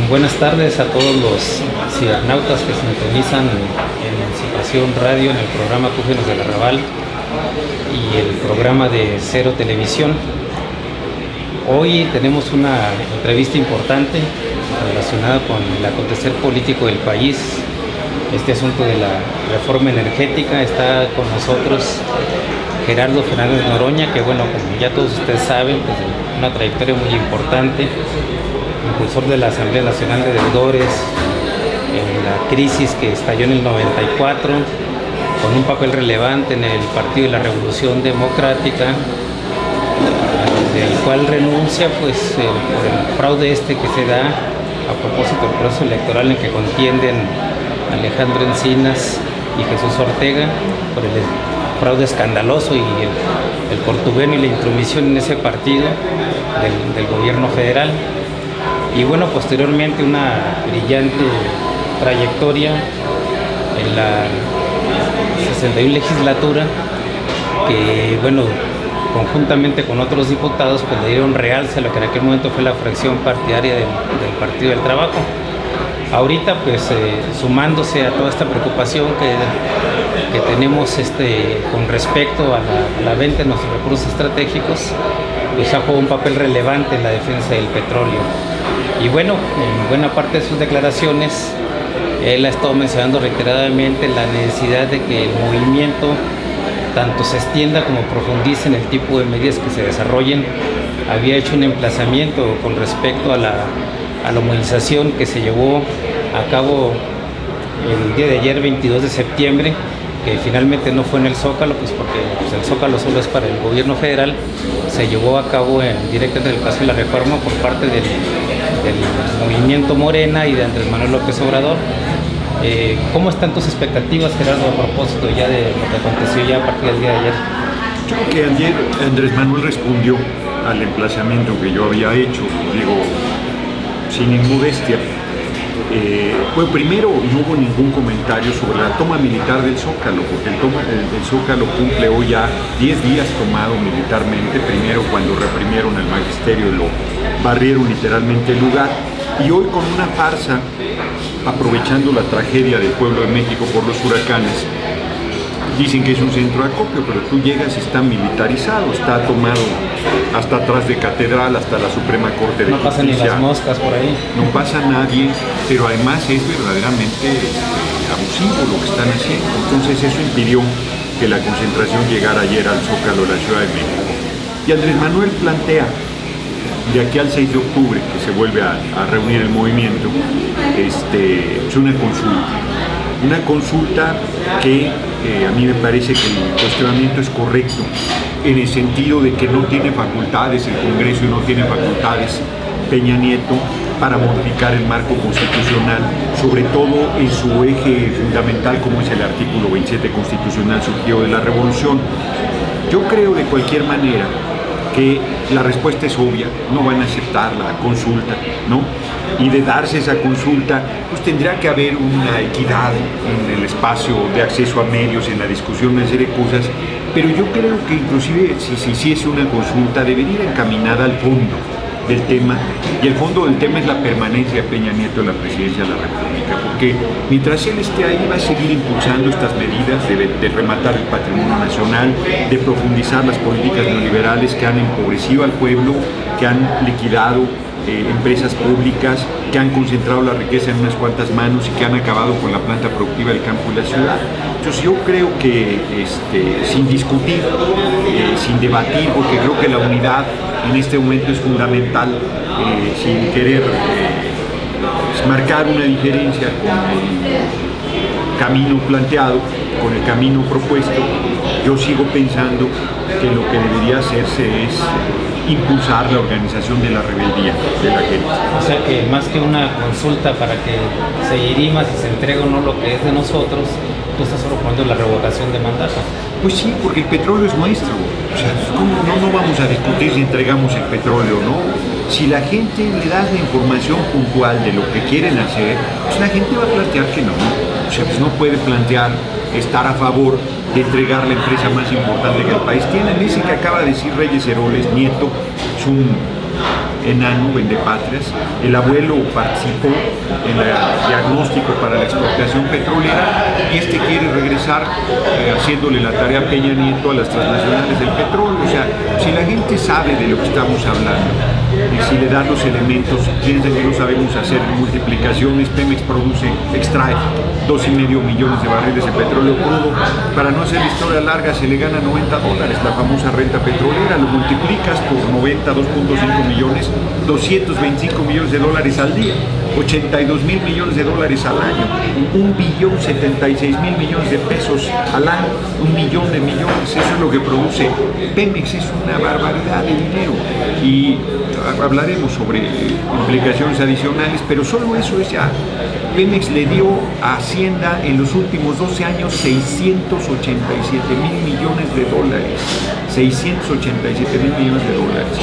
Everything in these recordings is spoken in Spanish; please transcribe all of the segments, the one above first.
Buenas tardes a todos los cibernautas que sintonizan Emancipación Radio en el programa Cúgenos del Arrabal y el programa de Cero Televisión. Hoy tenemos una entrevista importante relacionada con el acontecer político del país. Este asunto de la reforma energética. Está con nosotros Gerardo Fernández Noroña, que bueno, como ya todos ustedes saben, pues, una trayectoria muy importante, impulsor de la Asamblea Nacional de Deudores en la crisis que estalló en el 94, con un papel relevante en el Partido de la Revolución Democrática, del cual renuncia pues por el fraude que se da a propósito del proceso electoral en que contienden Alejandro Encinas y Jesús Ortega, por el fraude escandaloso y el cortubeno y la intromisión en ese partido del gobierno federal. Y bueno, posteriormente una brillante trayectoria en la 61 legislatura, que bueno, conjuntamente con otros diputados pues le dieron realce a lo que en aquel momento fue la fracción partidaria del Partido del Trabajo. Ahorita pues sumándose a toda esta preocupación que tenemos con respecto a la venta de nuestros recursos estratégicos, pues ha jugado un papel relevante en la defensa del petróleo. Y bueno, en buena parte de sus declaraciones él ha estado mencionando reiteradamente la necesidad de que el movimiento tanto se extienda como profundice en el tipo de medidas que se desarrollen. Había hecho un emplazamiento con respecto a la movilización que se llevó a cabo el día de ayer, 22 de septiembre, que finalmente no fue en el Zócalo, pues porque el Zócalo solo es para el gobierno federal. Se llevó a cabo directamente en el Paso de la Reforma por parte del movimiento Morena y de Andrés Manuel López Obrador. ¿Cómo están tus expectativas, Gerardo, a propósito ya de lo que aconteció ya a partir del día de ayer? Yo creo que ayer Andrés Manuel respondió al emplazamiento que yo había hecho, digo, sin inmodestia. Pues primero no hubo ningún comentario sobre la toma militar del Zócalo, porque el Zócalo cumple hoy ya 10 días tomado militarmente, primero cuando reprimieron al magisterio y lo barrieron literalmente el lugar, y hoy con una farsa, aprovechando la tragedia del pueblo de México por los huracanes. Dicen que es un centro de acopio, pero tú llegas y está militarizado, está tomado hasta atrás de Catedral, hasta la Suprema Corte de Justicia. No pasan ni las moscas por ahí. No pasa nadie, pero además es verdaderamente abusivo lo que están haciendo. Entonces eso impidió que la concentración llegara ayer al Zócalo de la Ciudad de México. Y Andrés Manuel plantea, de aquí al 6 de octubre, que se vuelve a reunir el movimiento, es una consulta que a mí me parece que el cuestionamiento es correcto, en el sentido de que no tiene facultades el Congreso y no tiene facultades Peña Nieto para modificar el marco constitucional, sobre todo en su eje fundamental como es el artículo 27 constitucional surgido de la Revolución. Yo creo de cualquier manera que la respuesta es obvia, no van a aceptar la consulta, ¿no? Y de darse esa consulta, pues tendría que haber una equidad en el espacio de acceso a medios, en la discusión, una serie de cosas, pero yo creo que inclusive si se hiciese una consulta debería ir encaminada al fondo del tema, y el fondo del tema es la permanencia de Peña Nieto en la presidencia de la República, porque mientras él esté ahí va a seguir impulsando estas medidas de rematar el patrimonio nacional, de profundizar las políticas neoliberales que han empobrecido al pueblo, que han liquidado empresas públicas, que han concentrado la riqueza en unas cuantas manos y que han acabado con la planta productiva del campo y la ciudad. Entonces yo creo que sin discutir, sin debatir, porque creo que la unidad en este momento es fundamental, sin querer marcar una diferencia con el camino planteado, con el camino propuesto, yo sigo pensando que lo que debería hacerse es impulsar la organización de la rebeldía de la gente. O sea que más que una consulta para que se dirima si se entrega o no lo que es de nosotros, tú estás proponiendo la revocación de mandato. Pues sí, porque el petróleo es nuestro. O sea, no vamos a discutir si entregamos el petróleo o no. Si la gente le da la información puntual de lo que quieren hacer, pues la gente va a plantear que no. O sea, pues no puede plantear estar a favor de entregar la empresa más importante que el país tiene. Dice que acaba de decir Reyes Heroles, nieto, es un enano, vendepatrias. El abuelo participó en el diagnóstico para la expropiación petrolera y este quiere regresar haciéndole la tarea a Peña Nieto a las transnacionales del petróleo. O sea, si la gente sabe de lo que estamos hablando y si le dan los elementos, piensan que no sabemos hacer multiplicaciones. Pemex extrae 2,5 millones de barriles de petróleo crudo. Para no hacer la historia larga, se le gana $90, la famosa renta petrolera, lo multiplicas por 90, 2.5 millones, 225 millones de dólares al día, 82 mil millones de dólares al año, 1.076.000 millones de pesos al año, 1 millón de millones, eso es lo que produce Pemex, es una barbaridad de dinero. Y hablaremos sobre implicaciones adicionales, pero solo eso es ya. Pemex le dio a Hacienda en los últimos 12 años 687.000 millones de dólares. 687.000 millones de dólares.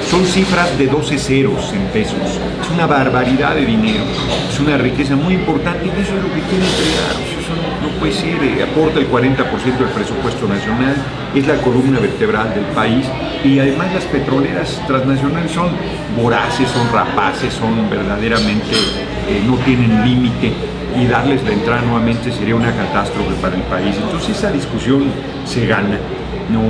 Son cifras de 12 ceros en pesos. Es una barbaridad de dinero. Es una riqueza muy importante y eso es lo que quiere entregar. Eso no puede ser. Aporta el 40% del presupuesto nacional. Es la columna vertebral del país. Y además las petroleras transnacionales son voraces, son rapaces, son verdaderamente, no tienen límite. Y darles la entrada nuevamente sería una catástrofe para el país. Entonces esa discusión se gana. No,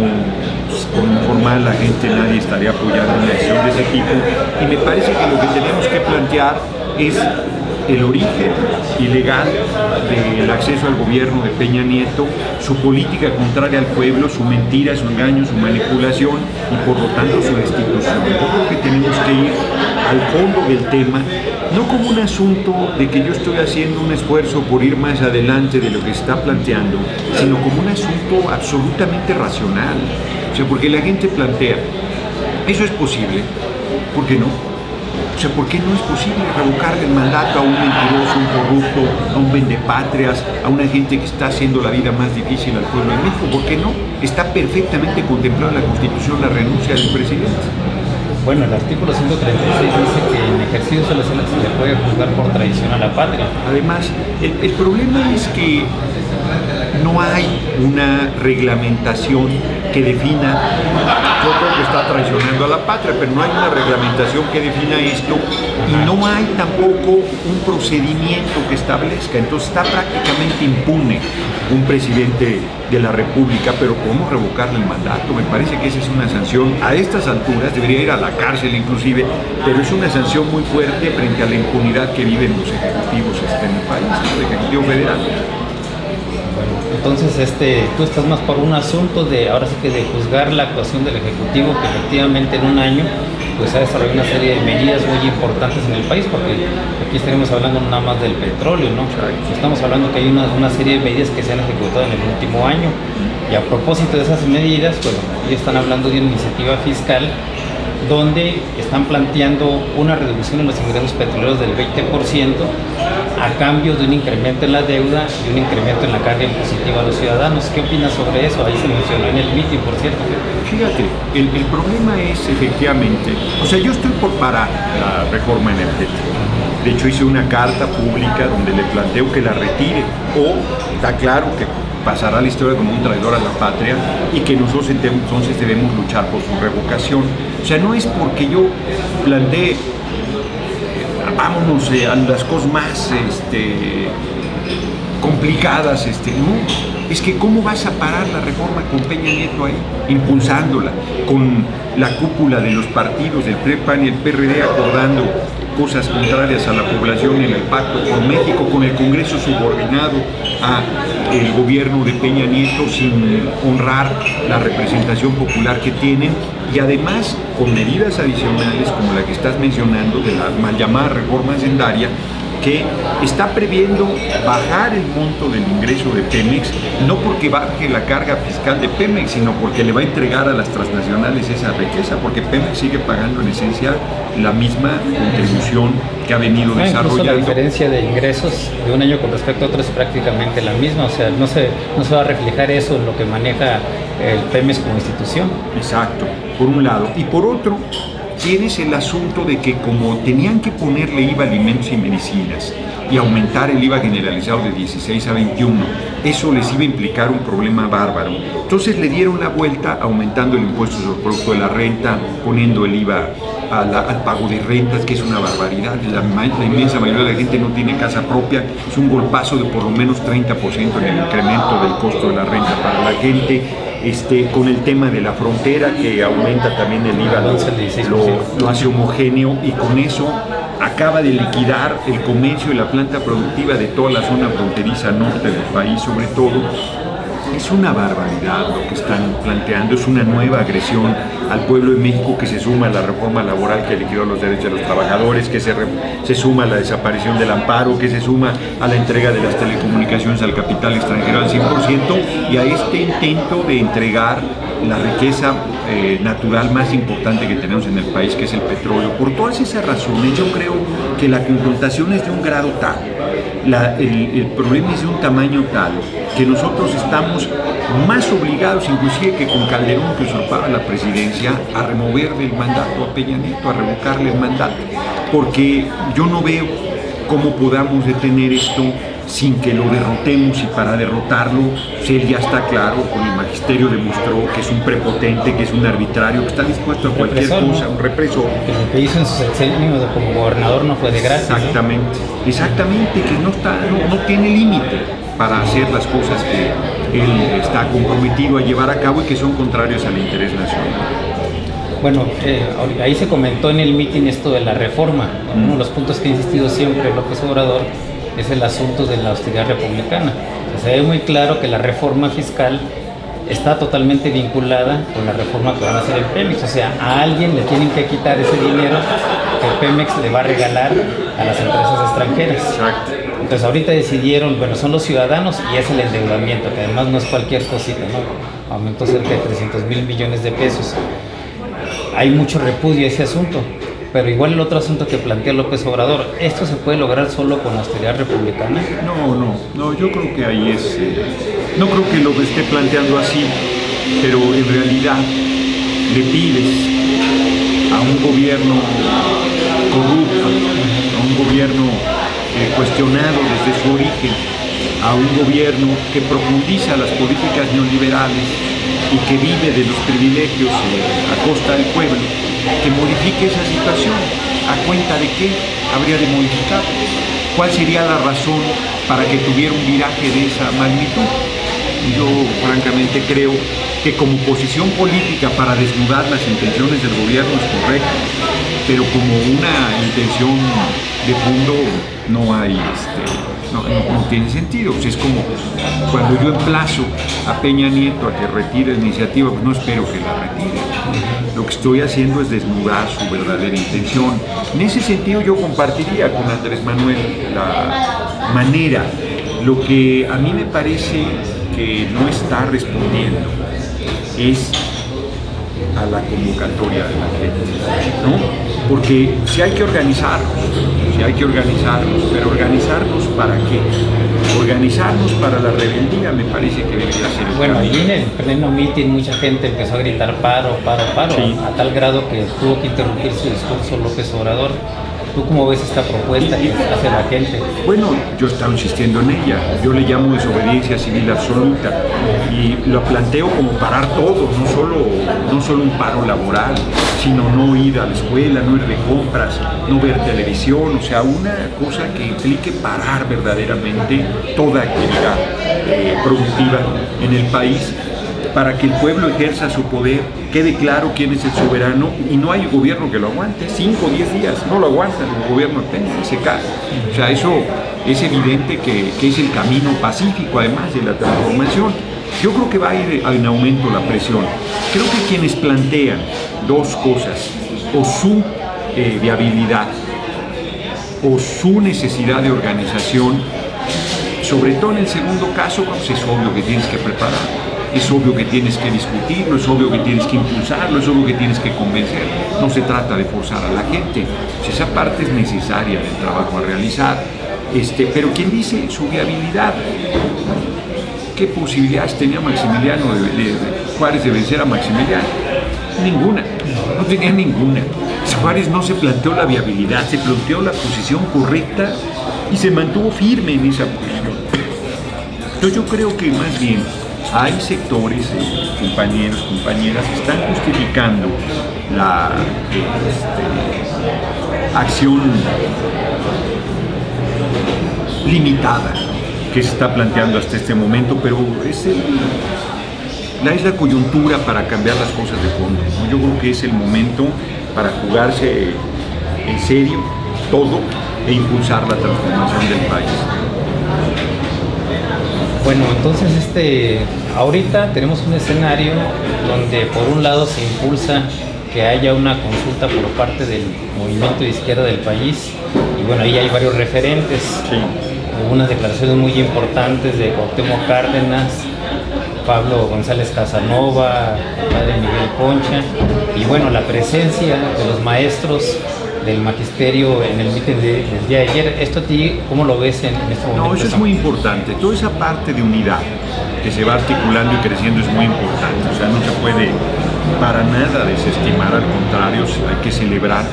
con informar a la gente nadie estaría apoyando una decisión de ese tipo. Y me parece que lo que tenemos que plantear es el origen ilegal del acceso al gobierno de Peña Nieto, su política contraria al pueblo, su mentira, su engaño, su manipulación y por lo tanto su destitución. Yo creo que tenemos que ir al fondo del tema, no como un asunto de que yo estoy haciendo un esfuerzo por ir más adelante de lo que se está planteando, sino como un asunto absolutamente racional. O sea, porque la gente plantea, ¿eso es posible? ¿Por qué no? O sea, ¿por qué no es posible revocarle el mandato a un mentiroso, un corrupto, a un vendepatrias, a una gente que está haciendo la vida más difícil al pueblo de México? ¿Por qué no? Está perfectamente contemplado en la Constitución la renuncia del presidente. Bueno, el artículo 136 dice que en ejercicio se le puede juzgar por traición a la patria. Además, el problema es que no hay una reglamentación que defina, yo creo que está traicionando a la patria, pero no hay una reglamentación que defina esto y no hay tampoco un procedimiento que establezca, entonces está prácticamente impune un presidente de la República, pero ¿cómo revocarle el mandato? Me parece que esa es una sanción, a estas alturas debería ir a la cárcel inclusive, pero es una sanción muy fuerte frente a la impunidad que viven los ejecutivos en el país, ¿no? El Ejecutivo Federal. Entonces, tú estás más por un asunto de, ahora sí que de juzgar la actuación del Ejecutivo, que efectivamente en un año pues ha desarrollado una serie de medidas muy importantes en el país, porque aquí estaremos hablando nada más del petróleo, ¿no? Estamos hablando que hay una serie de medidas que se han ejecutado en el último año, y a propósito de esas medidas, bueno, ellos están hablando de una iniciativa fiscal donde están planteando una reducción en los ingresos petroleros del 20% a cambio de un incremento en la deuda y un incremento en la carga impositiva a los ciudadanos. ¿Qué opinas sobre eso? Ahí se mencionó en el meeting, por cierto. Fíjate, el problema es efectivamente, o sea, yo estoy por parar la reforma energética. De hecho, hice una carta pública donde le planteo que la retire, o está claro que pasará la historia como un traidor a la patria y que nosotros entonces debemos luchar por su revocación. O sea, no es porque yo plantee, vámonos a las cosas más complicadas, no. Es que ¿cómo vas a parar la reforma con Peña Nieto ahí, impulsándola, con la cúpula de los partidos del PRI, PAN y el PRD acordando cosas contrarias a la población en el pacto con México, con el Congreso subordinado a el gobierno de Peña Nieto sin honrar la representación popular que tienen, y además con medidas adicionales como la que estás mencionando de la mal llamada reforma hacendaria, que está previendo bajar el monto del ingreso de Pemex, no porque baje la carga fiscal de Pemex, sino porque le va a entregar a las transnacionales esa riqueza, porque Pemex sigue pagando en esencia la misma contribución que ha venido desarrollando. Incluso la diferencia de ingresos de un año con respecto a otro es prácticamente la misma, o sea, no se va a reflejar eso en lo que maneja el Pemex como institución. Exacto, por un lado. Y por otro, tienes el asunto de que como tenían que ponerle IVA a alimentos y medicinas, y aumentar el IVA generalizado de 16 a 21. Eso les iba a implicar un problema bárbaro. Entonces le dieron la vuelta aumentando el impuesto sobre el producto de la renta, poniendo el IVA al pago de rentas, que es una barbaridad. La inmensa mayoría de la gente no tiene casa propia. Es un golpazo de por lo menos 30% en el incremento del costo de la renta para la gente. Con el tema de la frontera, que aumenta también el IVA, lo hace homogéneo, y con eso acaba de liquidar el comercio y la planta productiva de toda la zona fronteriza norte del país, sobre todo. Es una barbaridad lo que están planteando, es una nueva agresión al pueblo de México, que se suma a la reforma laboral que liquidó los derechos de los trabajadores, que se suma a la desaparición del amparo, que se suma a la entrega de las telecomunicaciones al capital extranjero al 100%, y a este intento de entregar la riqueza natural más importante que tenemos en el país, que es el petróleo. Por todas esas razones, yo creo que la confrontación es de un grado tal, el problema es de un tamaño tal, que nosotros estamos más obligados, inclusive que con Calderón, que usurpaba la presidencia, a removerle el mandato a Peña Nieto, a revocarle el mandato, porque yo no veo cómo podamos detener esto sin que lo derrotemos, y para derrotarlo, él ya está claro, con el magisterio demostró que es un prepotente, que es un arbitrario, que está dispuesto a cualquier cosa, un represor. Lo que hizo en su sexenio como gobernador no fue de gracia. Exactamente, que no tiene límite para hacer las cosas que él está comprometido a llevar a cabo y que son contrarias al interés nacional. Bueno, ahí se comentó en el mitin esto de la reforma. Uno de los puntos que ha insistido siempre López Obrador es el asunto de la austeridad republicana. Se ve muy claro que la reforma fiscal está totalmente vinculada con la reforma que van a hacer en Pemex. O sea, a alguien le tienen que quitar ese dinero que Pemex le va a regalar a las empresas extranjeras. Exacto. Entonces ahorita decidieron, bueno, son los ciudadanos y es el endeudamiento, que además no es cualquier cosita, ¿no? Aumentó cerca de 300,000 millones de pesos. Hay mucho repudio a ese asunto. Pero igual el otro asunto que plantea López Obrador, ¿esto se puede lograr solo con austeridad republicana? No, yo creo que ahí es... no creo que lo esté planteando así, pero en realidad le pides a un gobierno corrupto, a un gobierno cuestionado desde su origen, a un gobierno que profundiza las políticas neoliberales y que vive de los privilegios a costa del pueblo, que modifique esa situación. ¿A cuenta de qué habría de modificar? ¿Cuál sería la razón para que tuviera un viraje de esa magnitud? Yo francamente creo que como posición política para desnudar las intenciones del gobierno es correcto, pero como una intención de fondo no hay, no tiene sentido. O sea, es como cuando yo emplazo a Peña Nieto a que retire la iniciativa, pues no espero que la retire. Lo que estoy haciendo es desnudar su verdadera intención. En ese sentido yo compartiría con Andrés Manuel la manera. Lo que a mí me parece que no está respondiendo es a la convocatoria de la gente, ¿no? Porque si hay que organizarnos, pero ¿organizarnos para qué? Organizarnos para la rebeldía me parece que debería ser el Bueno, camino. allí en el pleno mitin mucha gente empezó a gritar paro, sí, a tal grado que tuvo que interrumpir su discurso López Obrador. ¿Tú cómo ves esta propuesta que hace la gente? Bueno, yo estaba insistiendo en ella. Yo le llamo desobediencia civil absoluta y lo planteo como parar todo, no solo un paro laboral, sino no ir a la escuela, no ir de compras, no ver televisión, o sea, una cosa que implique parar verdaderamente toda actividad productiva en el país, para que el pueblo ejerza su poder, quede claro quién es el soberano y no hay gobierno que lo aguante. 5 o 10 días no lo aguantan, el gobierno se cae. O sea, eso es evidente que es el camino pacífico, además de la transformación. Yo creo que va a ir en aumento la presión. Creo que quienes plantean dos cosas, o su viabilidad o su necesidad de organización, sobre todo en el segundo caso, pues es obvio que tienes que preparar. Es obvio que tienes que discutirlo, es obvio que tienes que impulsarlo, es obvio que tienes que convencer. No se trata de forzar a la gente. Pues esa parte es necesaria del trabajo a realizar. Pero ¿quién dice su viabilidad? ¿Qué posibilidades tenía Maximiliano Juárez de vencer a Maximiliano? Ninguna. No tenía ninguna. Juárez no se planteó la viabilidad, se planteó la posición correcta y se mantuvo firme en esa posición. Entonces yo creo que más bien hay sectores, compañeros, compañeras, que están justificando la acción limitada que se está planteando hasta este momento, pero es la coyuntura para cambiar las cosas de fondo, ¿no? Yo creo que es el momento para jugarse en serio todo e impulsar la transformación del país. Bueno, entonces ahorita tenemos un escenario donde por un lado se impulsa que haya una consulta por parte del movimiento de izquierda del país, y bueno, ahí hay varios referentes. Sí. Hubo unas declaraciones muy importantes de Cuauhtémoc Cárdenas, Pablo González Casanova, padre Miguel Concha, y bueno, la presencia de los maestros del magisterio en el mitin del día de ayer. ¿Esto a ti cómo lo ves en este momento? No, eso es muy importante. Toda esa parte de unidad que se va articulando y creciendo es muy importante. O sea, no se puede para nada desestimar, al contrario, hay que celebrar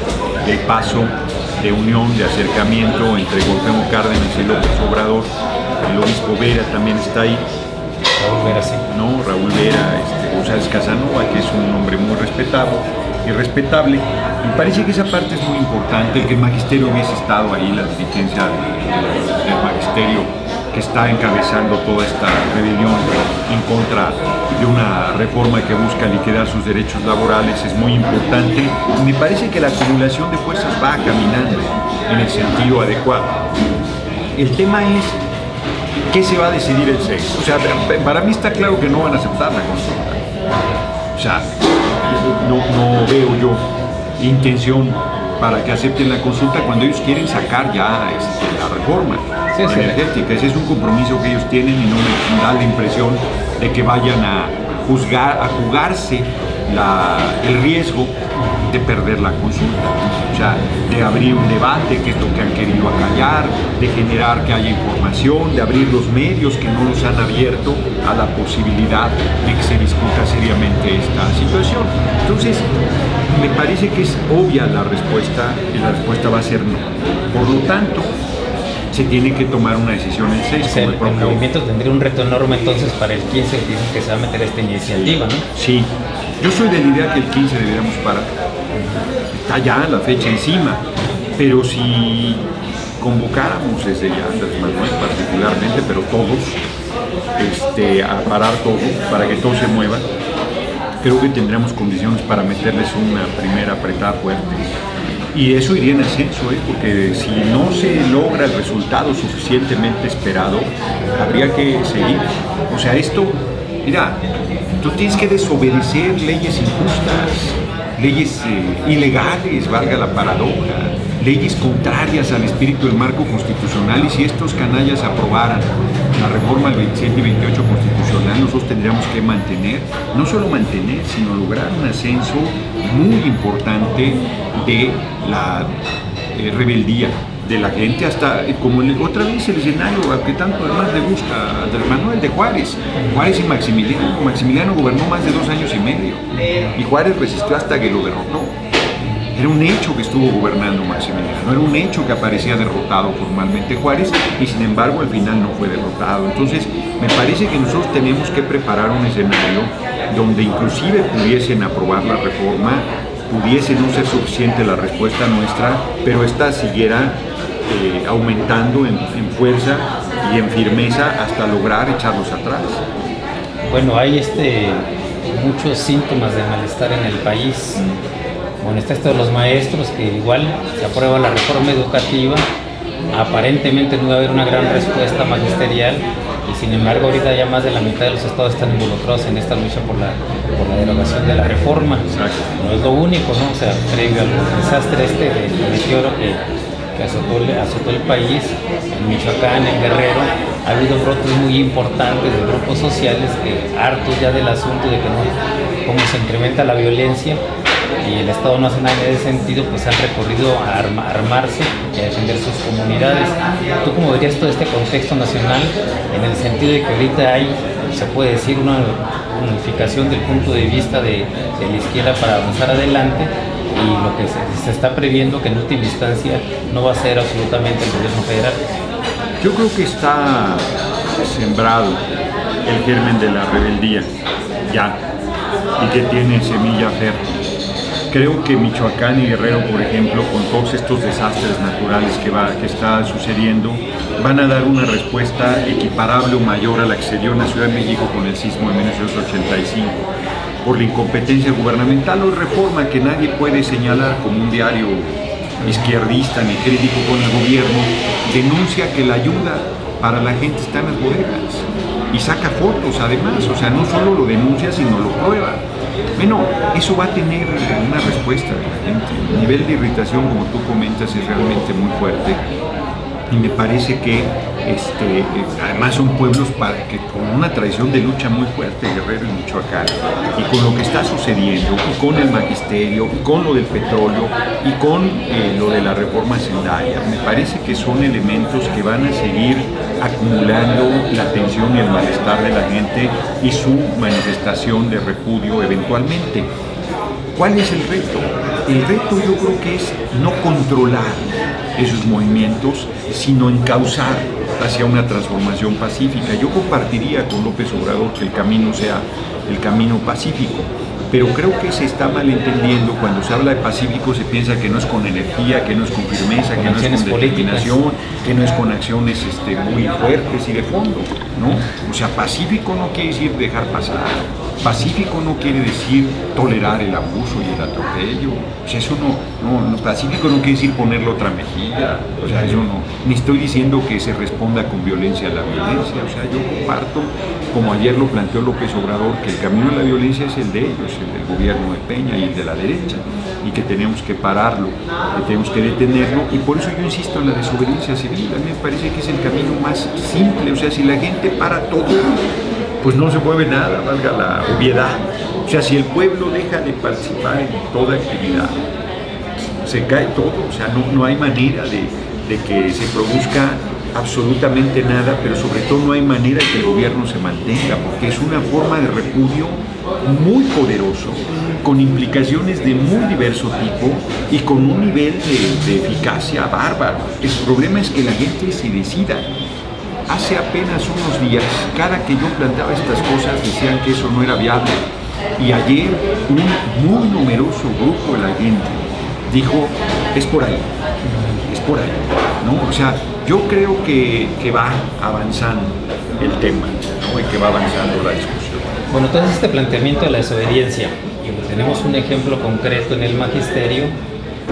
el paso de unión, de acercamiento entre Cuauhtémoc Cárdenas y López Obrador. El obispo Vera también está ahí. Raúl Vera, sí. No, Raúl Vera, González Casanova, que es un hombre muy respetado y respetable. Me parece que esa parte es muy importante, el que el magisterio hubiese estado ahí, la dirigencia del magisterio que está encabezando toda esta rebelión en contra de una reforma que busca liquidar sus derechos laborales, es muy importante. Y me parece que la acumulación de fuerzas va caminando en el sentido adecuado. El tema es ¿qué se va a decidir el 6? O sea, para mí está claro que no van a aceptar la consulta. O sea, no veo yo intención para que acepten la consulta cuando ellos quieren sacar ya la reforma energética. Ese es un compromiso que ellos tienen y no me da la impresión de que vayan a jugarse el riesgo de perder la consulta, o sea, de abrir un debate, que es lo que han querido acallar, de generar que haya información, de abrir los medios que no los han abierto a la posibilidad de que se discuta seriamente esta situación. Entonces, me parece que es obvia la respuesta, y la respuesta va a ser no. Por lo tanto, se tiene que tomar una decisión el 6. O sea, el movimiento tendría un reto enorme entonces para el 15, que dicen que se va a meter esta iniciativa, ¿no? Sí, yo soy de la idea que el 15 deberíamos parar. Está ya la fecha encima, pero si convocáramos desde ya, Andrés Manuel particularmente, pero todos, a parar todo, para que todo se mueva, creo que tendremos condiciones para meterles una primera apretada fuerte. Y eso iría en ascenso, porque si no se logra el resultado suficientemente esperado, habría que seguir. O sea, mira, tú tienes que desobedecer leyes injustas, leyes ilegales, valga la paradoja, leyes contrarias al espíritu del marco constitucional, y si estos canallas aprobaran la reforma del 27 y 28 constitucional, nosotros tendríamos que no solo mantener, sino lograr un ascenso muy importante de la rebeldía de la gente, hasta como otra vez el escenario que tanto además le gusta a Andrés Manuel, de Juárez y Maximiliano. Maximiliano gobernó más de 2 años y medio y Juárez resistió hasta que lo derrotó. Era un hecho que estuvo gobernando Maximiliano, era un hecho que aparecía derrotado formalmente Juárez, y sin embargo al final no fue derrotado. Entonces me parece que nosotros tenemos que preparar un escenario donde inclusive pudiesen aprobar la reforma, pudiese no ser suficiente la respuesta nuestra, pero esta siguiera aumentando en fuerza y en firmeza hasta lograr echarlos atrás. Bueno, hay muchos síntomas de malestar en el país. Bueno, está esto de los maestros, que igual se aprueba la reforma educativa, aparentemente no va a haber una gran respuesta magisterial, y sin embargo ahorita ya más de la mitad de los estados están involucrados en esta lucha por la derogación de la reforma. Exacto. No es lo único, ¿no? O sea, previo al desastre del meteoro que azotó el país, en Michoacán, en Guerrero, ha habido brotes muy importantes de grupos sociales que, hartos ya del asunto de cómo se incrementa la violencia y el Estado no hace nada en ese sentido, pues han recurrido a armarse y a defender sus comunidades. ¿Tú cómo verías todo este contexto nacional en el sentido de que ahorita hay, se puede decir, una unificación del punto de vista de la izquierda para avanzar adelante, y lo que se está previendo que en última instancia no va a ser absolutamente el gobierno federal. Yo creo que está sembrado el germen de la rebeldía ya, y que tiene semilla fértil. Creo que Michoacán y Guerrero, por ejemplo, con todos estos desastres naturales que está sucediendo, van a dar una respuesta equiparable o mayor a la que se dio en la Ciudad de México con el sismo de 1985, por la incompetencia gubernamental o reforma que nadie puede señalar como un diario izquierdista ni crítico con el gobierno, denuncia que la ayuda para la gente está en las bodegas y saca fotos además, o sea, no solo lo denuncia sino lo prueba. Bueno, eso va a tener una respuesta de la gente. El nivel de irritación, como tú comentas, es realmente muy fuerte. Y me parece que además son pueblos con una tradición de lucha muy fuerte, Guerrero y Michoacán, y con lo que está sucediendo, y con el magisterio, y con lo del petróleo, y con lo de la reforma hacendaria, me parece que son elementos que van a seguir acumulando la tensión y el malestar de la gente y su manifestación de repudio eventualmente. ¿Cuál es el reto? El reto yo creo que es no controlar esos movimientos, sino encauzar hacia una transformación pacífica. Yo compartiría con López Obrador que el camino sea el camino pacífico, pero creo que se está malentendiendo. Cuando se habla de pacífico se piensa que no es con energía, que no es con firmeza, que no es con determinación, que no es con acciones muy fuertes y de fondo, ¿no? O sea, pacífico no quiere decir dejar pasar. Pacífico no quiere decir tolerar el abuso y el atropello. O sea, eso no, pacífico no quiere decir ponerle otra mejilla. O sea, eso no. Ni estoy diciendo que se responda con violencia a la violencia. O sea, yo comparto, como ayer lo planteó López Obrador, que el camino a la violencia es el de ellos, el del gobierno de Peña y el de la derecha, y que tenemos que pararlo, que tenemos que detenerlo, y por eso yo insisto en la desobediencia civil. A mí me parece que es el camino más simple. O sea, si la gente para todo, pues no se mueve nada, valga la obviedad. O sea, si el pueblo deja de participar en toda actividad, se cae todo. O sea, no hay manera de que se produzca absolutamente nada, pero sobre todo no hay manera de que el gobierno se mantenga, porque es una forma de repudio muy poderoso, con implicaciones de muy diverso tipo y con un nivel de eficacia bárbaro. El problema es que la gente se decida. Hace apenas unos días, cada que yo planteaba estas cosas decían que eso no era viable. Y ayer un muy numeroso grupo de la gente dijo, es por ahí, ¿no? O sea, yo creo que va avanzando el tema, ¿no? Y que va avanzando la discusión. Bueno, entonces este planteamiento de la desobediencia, y tenemos un ejemplo concreto en el magisterio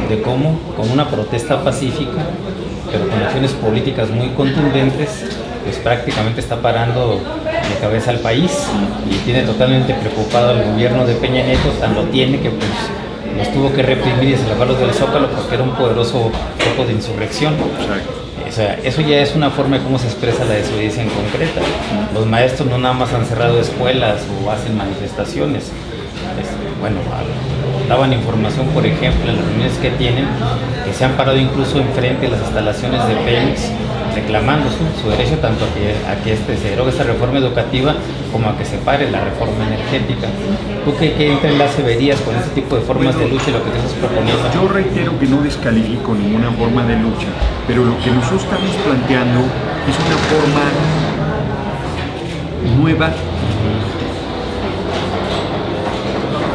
de cómo, con una protesta pacífica, pero con acciones políticas muy contundentes, pues prácticamente está parando de cabeza al país y tiene totalmente preocupado al gobierno de Peña Nieto. Tan lo tiene que pues los tuvo que reprimir y salvarlos del Zócalo porque era un poderoso foco de insurrección. O sea, eso ya es una forma de cómo se expresa la desobediencia en concreta. Los maestros no nada más han cerrado escuelas o hacen manifestaciones. Bueno, daban información, por ejemplo, en las reuniones que tienen, que se han parado incluso enfrente de las instalaciones de Pemex, reclamando su derecho tanto a que se derogue esta reforma educativa como a que se pare la reforma energética. ¿Tú qué enlace verías con este tipo de formas de lucha y lo que te estás proponiendo? Yo reitero que no descalifico ninguna forma de lucha, pero lo que nosotros estamos planteando es una forma nueva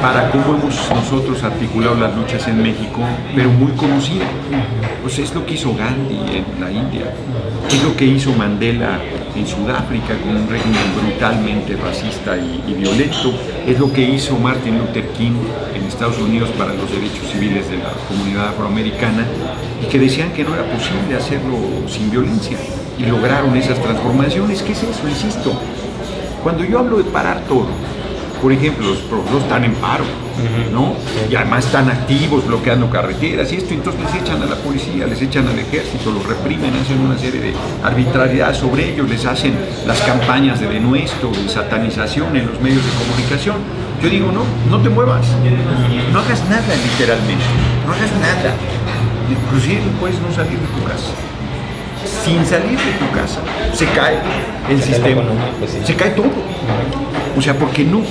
para cómo hemos nosotros articulado las luchas en México, pero muy conocida. Pues es lo que hizo Gandhi en la India, es lo que hizo Mandela en Sudáfrica con un régimen brutalmente racista y violento, es lo que hizo Martin Luther King en Estados Unidos para los derechos civiles de la comunidad afroamericana, y que decían que no era posible hacerlo sin violencia, y lograron esas transformaciones. ¿Qué es eso? Insisto, cuando yo hablo de parar todo, por ejemplo, los profesores están en paro, ¿no? Y además están activos bloqueando carreteras y esto, entonces les echan a la policía, les echan al ejército, los reprimen, hacen una serie de arbitrariedades sobre ellos, les hacen las campañas de denuesto, de satanización en los medios de comunicación. Yo digo, no te muevas, no hagas nada literalmente, no hagas nada. Inclusive puedes no salir de tu casa. Sin salir de tu casa se cae el sistema, se cae todo. O sea, porque no,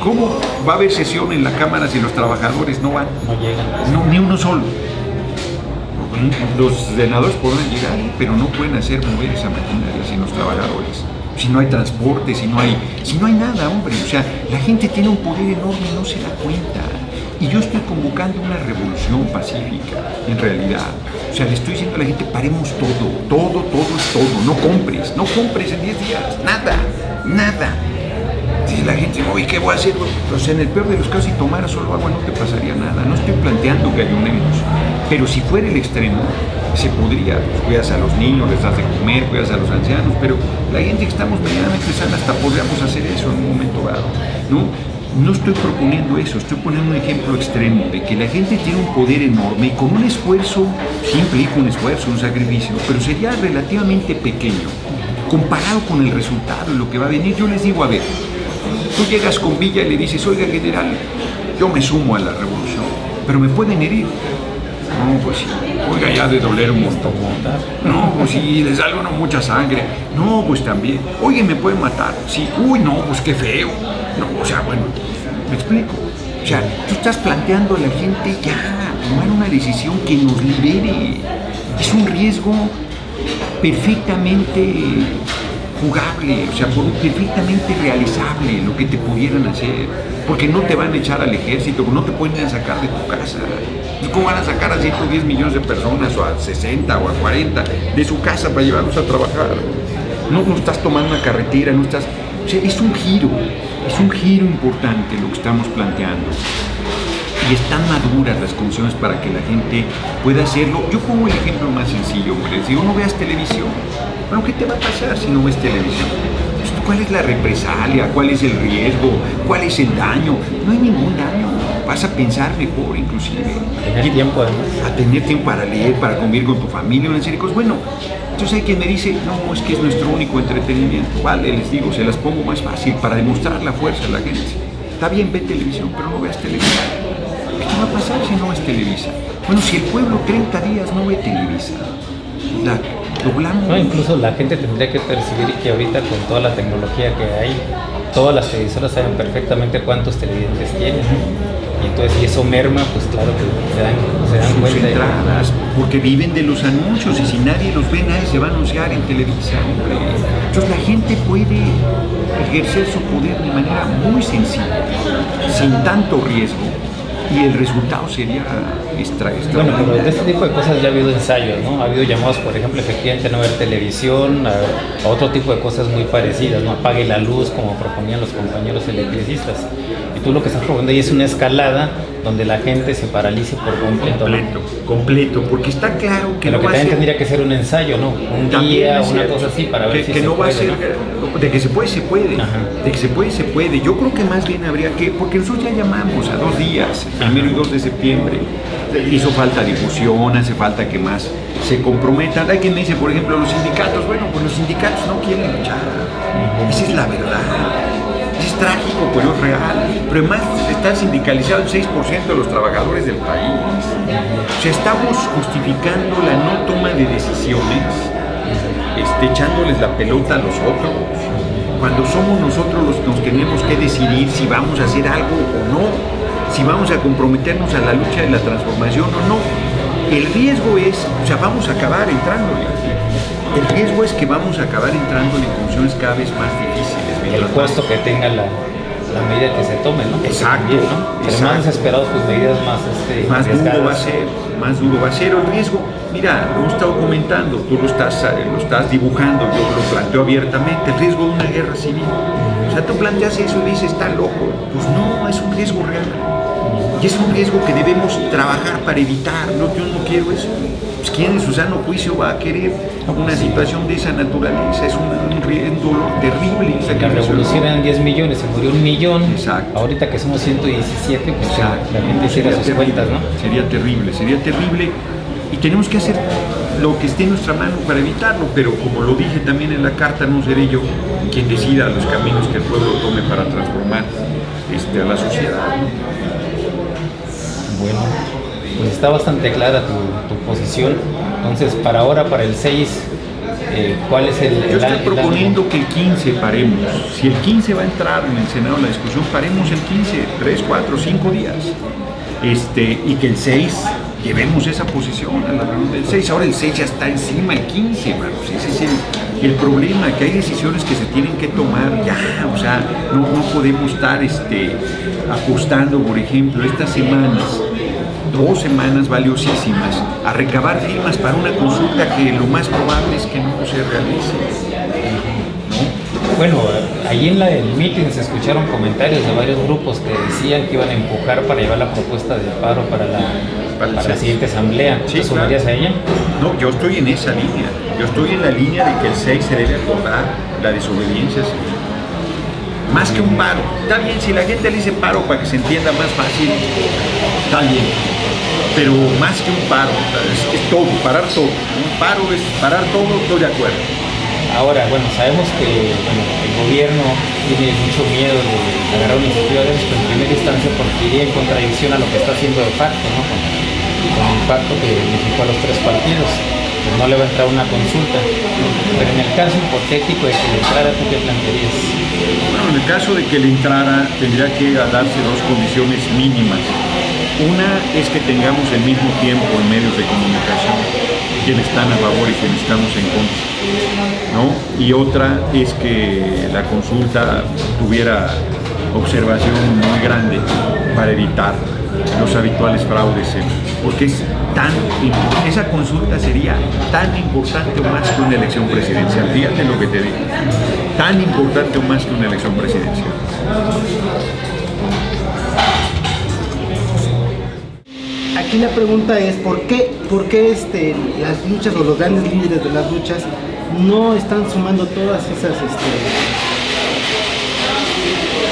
¿Cómo va a haber sesión en la Cámara si los trabajadores no van? No llegan. No, ni uno solo. Los senadores podrán llegar, pero no pueden hacer mover esa maquinaria sin los trabajadores. Si no hay transporte, si no hay nada, hombre. O sea, la gente tiene un poder enorme y no se da cuenta. Y yo estoy convocando una revolución pacífica, en realidad. O sea, le estoy diciendo a la gente, paremos todo es todo. No compres en 10 días, nada. Dice la gente, oye, ¿qué voy a hacer? O sea, en el peor de los casos, si tomaras solo agua no te pasaría nada. No estoy planteando que ayunemos, pero si fuera el extremo, se podría. Pues, cuidas a los niños, les das de comer, cuidas a los ancianos, pero la gente que estamos medianamente sana, hasta podríamos hacer eso en un momento dado, ¿no? No estoy proponiendo eso, estoy poniendo un ejemplo extremo de que la gente tiene un poder enorme y con un esfuerzo, sí implica un esfuerzo, un sacrificio, pero sería relativamente pequeño comparado con el resultado y lo que va a venir. Yo les digo, a ver, tú llegas con Villa y le dices, oiga general, yo me sumo a la revolución, pero me pueden herir. No, pues sí, oiga, ya de doler un montón. No, pues sí, les salgo mucha sangre. No, pues también. Oye, me pueden matar. Sí, uy, no, pues qué feo. No, o sea, bueno, me explico. O sea, tú estás planteando a la gente ya tomar una decisión que nos libere. Es un riesgo perfectamente jugable, o sea, perfectamente realizable lo que te pudieran hacer, porque no te van a echar al ejército, no te pueden sacar de tu casa. ¿Cómo van a sacar a 110 millones de personas, o a 60 o a 40 de su casa para llevarlos a trabajar? No estás tomando una carretera, no estás... O sea, es un giro importante lo que estamos planteando. Y están maduras las condiciones para que la gente pueda hacerlo. Yo pongo el ejemplo más sencillo, les digo, no veas televisión. Bueno, ¿qué te va a pasar si no ves televisión? ¿Cuál es la represalia? ¿Cuál es el riesgo? ¿Cuál es el daño? No hay ningún daño. Vas a pensar mejor, inclusive. Tener tiempo, además. A tener tiempo para leer, para convivir con tu familia, una serie de cosas. Bueno, entonces hay quien me dice, no, es que es nuestro único entretenimiento. Vale, les digo, se las pongo más fácil para demostrar la fuerza de la gente. Está bien, ve televisión, pero no veas televisión. ¿Qué va a pasar si no ves Televisa? Bueno, si el pueblo 30 días no ve Televisa, doblamos. No, incluso la gente tendría que percibir que ahorita con toda la tecnología que hay, todas las televisoras saben perfectamente cuántos televidentes tienen. Y entonces, si eso merma, pues claro que se dan cuenta. Entradas, porque viven de los anuncios y si nadie los ve, nadie se va a anunciar en Televisa, hombre. Entonces la gente puede ejercer su poder de manera muy sencilla, sin tanto riesgo. Y el resultado sería extra. Bueno, pero de este tipo de cosas ya ha habido ensayos, ¿no? Ha habido llamados, por ejemplo, efectivamente a no ver televisión, a otro tipo de cosas muy parecidas, ¿no? Apague la luz, como proponían los compañeros electricistas. Y tú lo que estás proponiendo ahí es una escalada donde la gente se paralice por completo. Completo, porque está claro que pero no que va también a ser... tendría que ser un ensayo, ¿no? Un día, una cosa así, para ver si que se no puede, va a ser, ¿no? De que se puede, se puede. Ajá. De que se puede, se puede. Yo creo que más bien habría que, porque nosotros ya llamamos a 2 días, el 1 y 2 de septiembre. Hizo falta difusión, hace falta que más se comprometan. Hay quien me dice, por ejemplo, los sindicatos. Bueno, pues los sindicatos no quieren luchar. Esa es la verdad. Es trágico, pero es real. Pero además está sindicalizado el 6% de los trabajadores del país. O sea, estamos justificando la no toma de decisiones, echándoles la pelota a los otros, cuando somos nosotros los que nos tenemos que decidir si vamos a hacer algo o no, si vamos a comprometernos a la lucha de la transformación o no. El riesgo es, o sea, vamos a acabar entrándole. El riesgo es que vamos a acabar entrando en condiciones cada vez más difíciles. El costo que tenga la medida que se tome, ¿no? Exacto. También, ¿no? Pero más desesperados, pues medidas más duro va a ser, más duro va a ser el riesgo. Mira, lo hemos estado comentando, tú lo estás dibujando, yo lo planteo abiertamente, el riesgo de una guerra civil. O sea, tú planteas eso y dices, está loco. Pues no, es un riesgo real. Y es un riesgo que debemos trabajar para evitar. No, yo no quiero eso. Pues, ¿quién en su sano juicio va a querer una situación de esa naturaleza? Es un dolor terrible. La revolución eran 10 millones, se murió 1 millón. Exacto. Ahorita que somos 117, pues la gente hiciera sus cuentas, ¿no? Sería terrible. Y tenemos que hacer lo que esté en nuestra mano para evitarlo, pero como lo dije también en la carta, no seré yo quien decida los caminos que el pueblo tome para transformar a la sociedad. Bueno, pues está bastante clara tu posición. Entonces, para ahora, para el 6 ¿Cuál es Yo estoy proponiendo ánimo? que el 15 paremos. Si el 15 va a entrar en el Senado la discusión, paremos el 15, 3, 4, 5 días. Y que el 6 llevemos esa posición a la reunión del 6. Ahora el 6 ya está encima, el 15, hermanos. Ese es el problema, que hay decisiones que se tienen que tomar ya. O sea, no podemos estar apostando, por ejemplo, estas semanas, 2 semanas valiosísimas, a recabar firmas para una consulta que lo más probable es que no se realice. ¿No? Bueno, ahí en el meeting se escucharon comentarios de varios grupos que decían que iban a empujar para llevar la propuesta de paro para la siguiente asamblea. Sí, ¿Te sumarías claro. a ella? No, yo estoy en esa línea. Yo estoy en la línea de que el 6 se debe acordar la desobediencia civil. Más que un paro. Está bien, si la gente le dice paro para que se entienda más fácil, está bien. Pero más que un paro, es todo, parar todo. Un paro es parar todo, estoy de acuerdo. Ahora, bueno, sabemos que el gobierno tiene mucho miedo de agarrar una iniciativa de esto en primera instancia porque iría en contradicción a lo que está haciendo de facto, ¿no? Con el pacto que unificó a los 3 partidos. Pues no le va a entrar una consulta. Pero en el caso hipotético de que le entrara, ¿tú qué plantearías? Bueno, en el caso de que le entrara, tendría que darse 2 condiciones mínimas. Una es que tengamos el mismo tiempo en medios de comunicación, quienes están a favor y quienes estamos en contra, ¿no? Y otra es que la consulta tuviera observación muy grande para evitar los habituales fraudes, porque esa consulta sería tan importante o más que una elección presidencial. Fíjate lo que te digo, tan importante o más que una elección presidencial. Aquí la pregunta es ¿por qué las luchas o los grandes líderes de las luchas no están sumando todas esas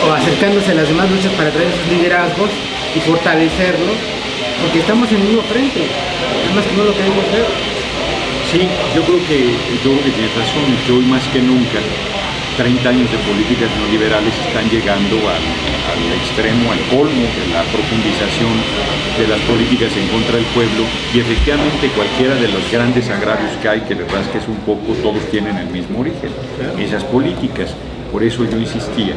o acercándose a las demás luchas para traer esos liderazgos y fortalecerlo? Porque estamos en el mismo frente, nada más que no lo queremos ver. Sí, yo creo que tienes razón, y que hoy más que nunca 30 años de políticas neoliberales están llegando al extremo, al colmo de la profundización de las políticas en contra del pueblo, y efectivamente cualquiera de los grandes agravios que hay, que le rasques un poco, todos tienen el mismo origen, esas políticas. Por eso yo insistía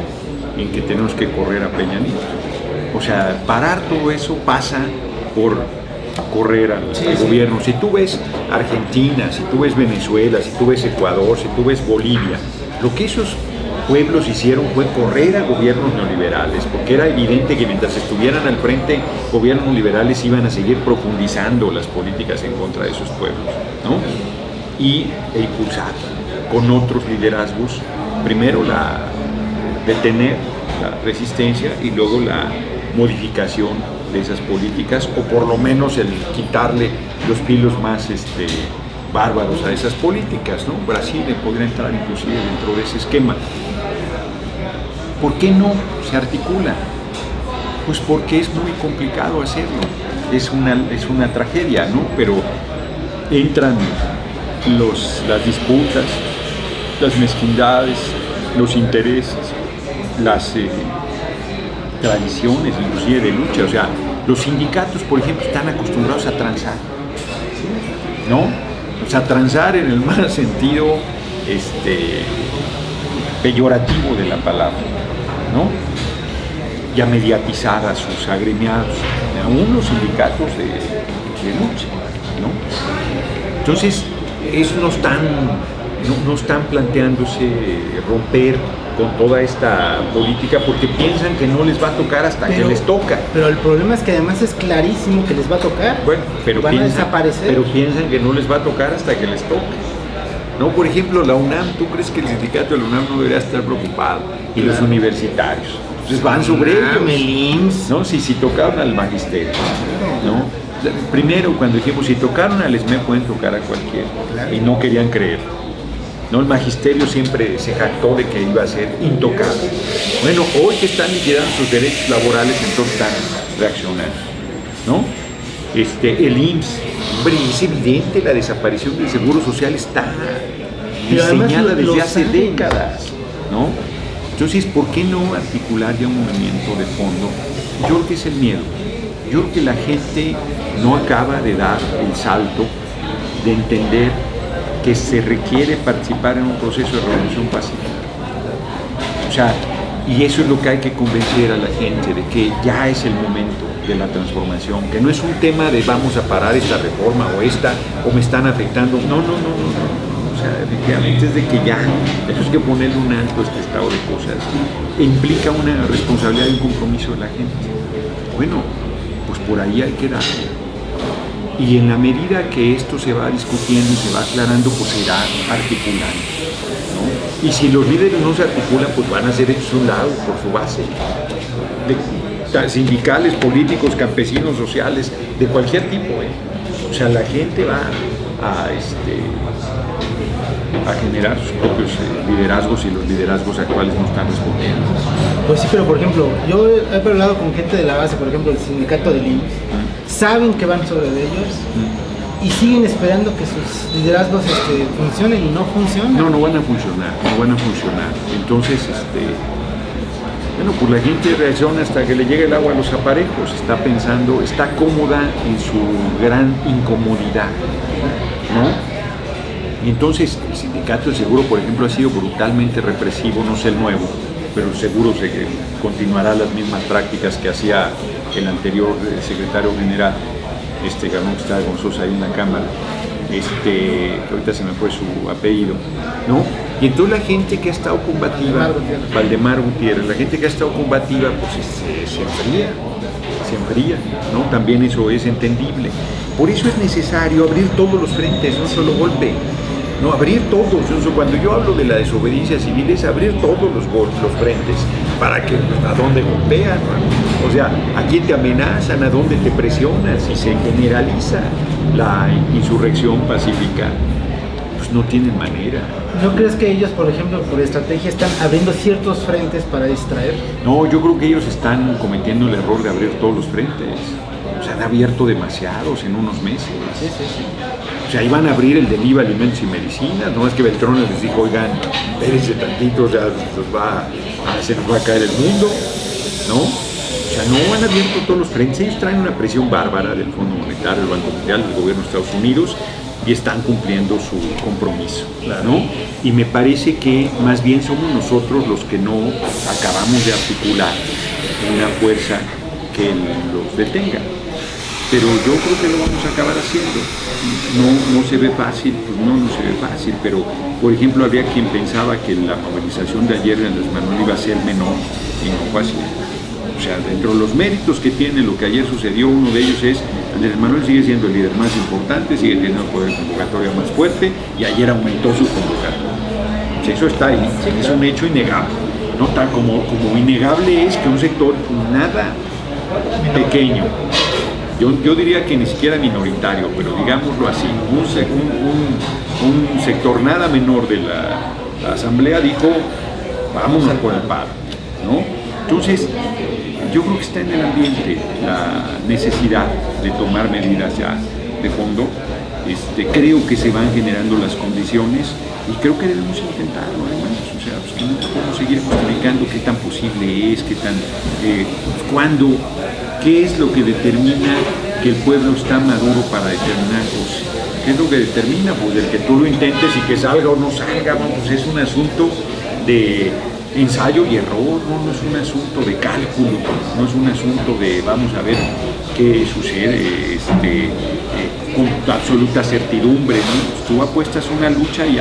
en que tenemos que correr a Peña Nieto. O sea, parar todo eso pasa por correr al gobierno. Si tú ves Argentina, si tú ves Venezuela, si tú ves Ecuador, si tú ves Bolivia, lo que esos pueblos hicieron fue correr a gobiernos neoliberales, porque era evidente que mientras estuvieran al frente gobiernos neoliberales iban a seguir profundizando las políticas en contra de esos pueblos, ¿no? E impulsar con otros liderazgos, primero detener la resistencia y luego la modificación de esas políticas, o por lo menos el quitarle los filos más bárbaros a esas políticas, ¿no? Brasil podría entrar inclusive dentro de ese esquema. ¿Por qué no se articula? Pues porque es muy complicado hacerlo, es una tragedia, ¿no? Pero entran las disputas, las mezquindades, los intereses, las tradiciones inclusive de lucha. O sea, los sindicatos, por ejemplo, están acostumbrados a transar, ¿no? O sea, transar en el mal sentido peyorativo de la palabra, ¿no? Y a mediatizar a sus agremiados, aún los sindicatos de lucha, ¿no? Entonces, ellos no están planteándose romper con toda esta política porque piensan que no les va a tocar hasta que les toca. Pero el problema es que además es clarísimo que les va a tocar. Bueno, pero van a desaparecer. Pero piensan que no les va a tocar hasta que les toque. No, por ejemplo, la UNAM, ¿tú crees que el sindicato de la UNAM no debería estar preocupado? Y los universitarios. Entonces van sobre ellos, ¿no? Si tocaron al magisterio, ¿no? Primero, cuando dijimos, si tocaron al ESME, pueden tocar a cualquiera. Claro. Y no querían creer. ¿No? El magisterio siempre se jactó de que iba a ser intocable. Bueno, hoy que están liquidando sus derechos laborales, entonces están reaccionando, ¿no? El IMSS, hombre, es evidente, la desaparición del Seguro Social está diseñada desde hace décadas, ¿no? Entonces, ¿por qué no articular ya un movimiento de fondo? Yo creo que es el miedo. Yo creo que la gente no acaba de dar el salto de entender que se requiere participar en un proceso de revolución pacífica. O sea, y eso es lo que hay que convencer a la gente, de que ya es el momento de la transformación, que no es un tema de vamos a parar esta reforma o me están afectando. No. O sea, efectivamente es de que ya tenemos que ponerle un alto a este estado de cosas. Implica una responsabilidad y un compromiso de la gente. Bueno, pues por ahí hay que darle. Y en la medida que esto se va discutiendo y se va aclarando, pues se irá articulando, ¿no? Y si los líderes no se articulan, pues van a ser hechos a un lado por su base. Sindicales, políticos, campesinos, sociales, de cualquier tipo, O sea, la gente va a generar sus propios liderazgos y los liderazgos actuales no están respondiendo. Pues sí, pero por ejemplo, yo he hablado con gente de la base, por ejemplo, el sindicato de Lima, saben que van sobre ellos y siguen esperando que sus liderazgos funcionen y no funcionan. No van a funcionar. Entonces, bueno, pues la gente reacciona hasta que le llegue el agua a los aparejos, está pensando, está cómoda en su gran incomodidad, ¿no? Y entonces el sindicato del seguro, por ejemplo, ha sido brutalmente represivo, no sé el nuevo, pero seguro se continuará las mismas prácticas que hacía el anterior secretario general, que está con nosotros ahí en la Cámara, que ahorita se me fue su apellido, ¿no? Y entonces la gente que ha estado combativa, Valdemar Gutiérrez, la gente que ha estado combativa, pues se enfría, ¿no? También eso es entendible. Por eso es necesario abrir todos los frentes, no solo golpe. No, abrir todos. Cuando yo hablo de la desobediencia civil es abrir todos los frentes para que a dónde golpean, ¿no? O sea, a quién te amenazan, a dónde te presionan, si se generaliza la insurrección pacífica, pues no tienen manera. ¿No crees que ellos, por ejemplo, por estrategia están abriendo ciertos frentes para distraer? No, yo creo que ellos están cometiendo el error de abrir todos los frentes. Se han abierto demasiados en unos meses. Sí. O sea, iban a abrir el del IVA, alimentos y medicinas, no es que Beltrón les dijo, oigan, espérense tantito, o sea, se nos va a caer el mundo, ¿no? O sea, no han abierto todos los frentes, ellos traen una presión bárbara del Fondo Monetario, del Banco Mundial, del gobierno de Estados Unidos, y están cumpliendo su compromiso, ¿no? Y me parece que más bien somos nosotros los que no acabamos de articular una fuerza que los detenga. Pero yo creo que lo vamos a acabar haciendo. No se ve fácil, pues no se ve fácil, pero por ejemplo había quien pensaba que la movilización de ayer de Andrés Manuel iba a ser menor y no fue así. O sea, dentro de los méritos que tiene lo que ayer sucedió, uno de ellos es Andrés Manuel sigue siendo el líder más importante, sigue teniendo el poder convocatorio más fuerte y ayer aumentó su convocatoria. O sea, eso está ahí, es un hecho innegable. No tan como innegable es que un sector nada pequeño, yo diría que ni siquiera minoritario, pero digámoslo así, un sector nada menor de la Asamblea dijo, vámonos por el paro, ¿no? Entonces, yo creo que está en el ambiente la necesidad de tomar medidas ya de fondo. Creo que se van generando las condiciones y creo que debemos intentarlo, además. O sea, pues, no podemos seguir justificando qué tan posible es, cuándo, qué es lo que determina que el pueblo está maduro para determinar cosas. ¿Qué es lo que determina? Pues el que tú lo intentes y que salga o no salga, pues es un asunto de ensayo y error, no es un asunto de cálculo, no es un asunto de vamos a ver qué sucede con absoluta certidumbre, ¿no? Pues tú apuestas una lucha y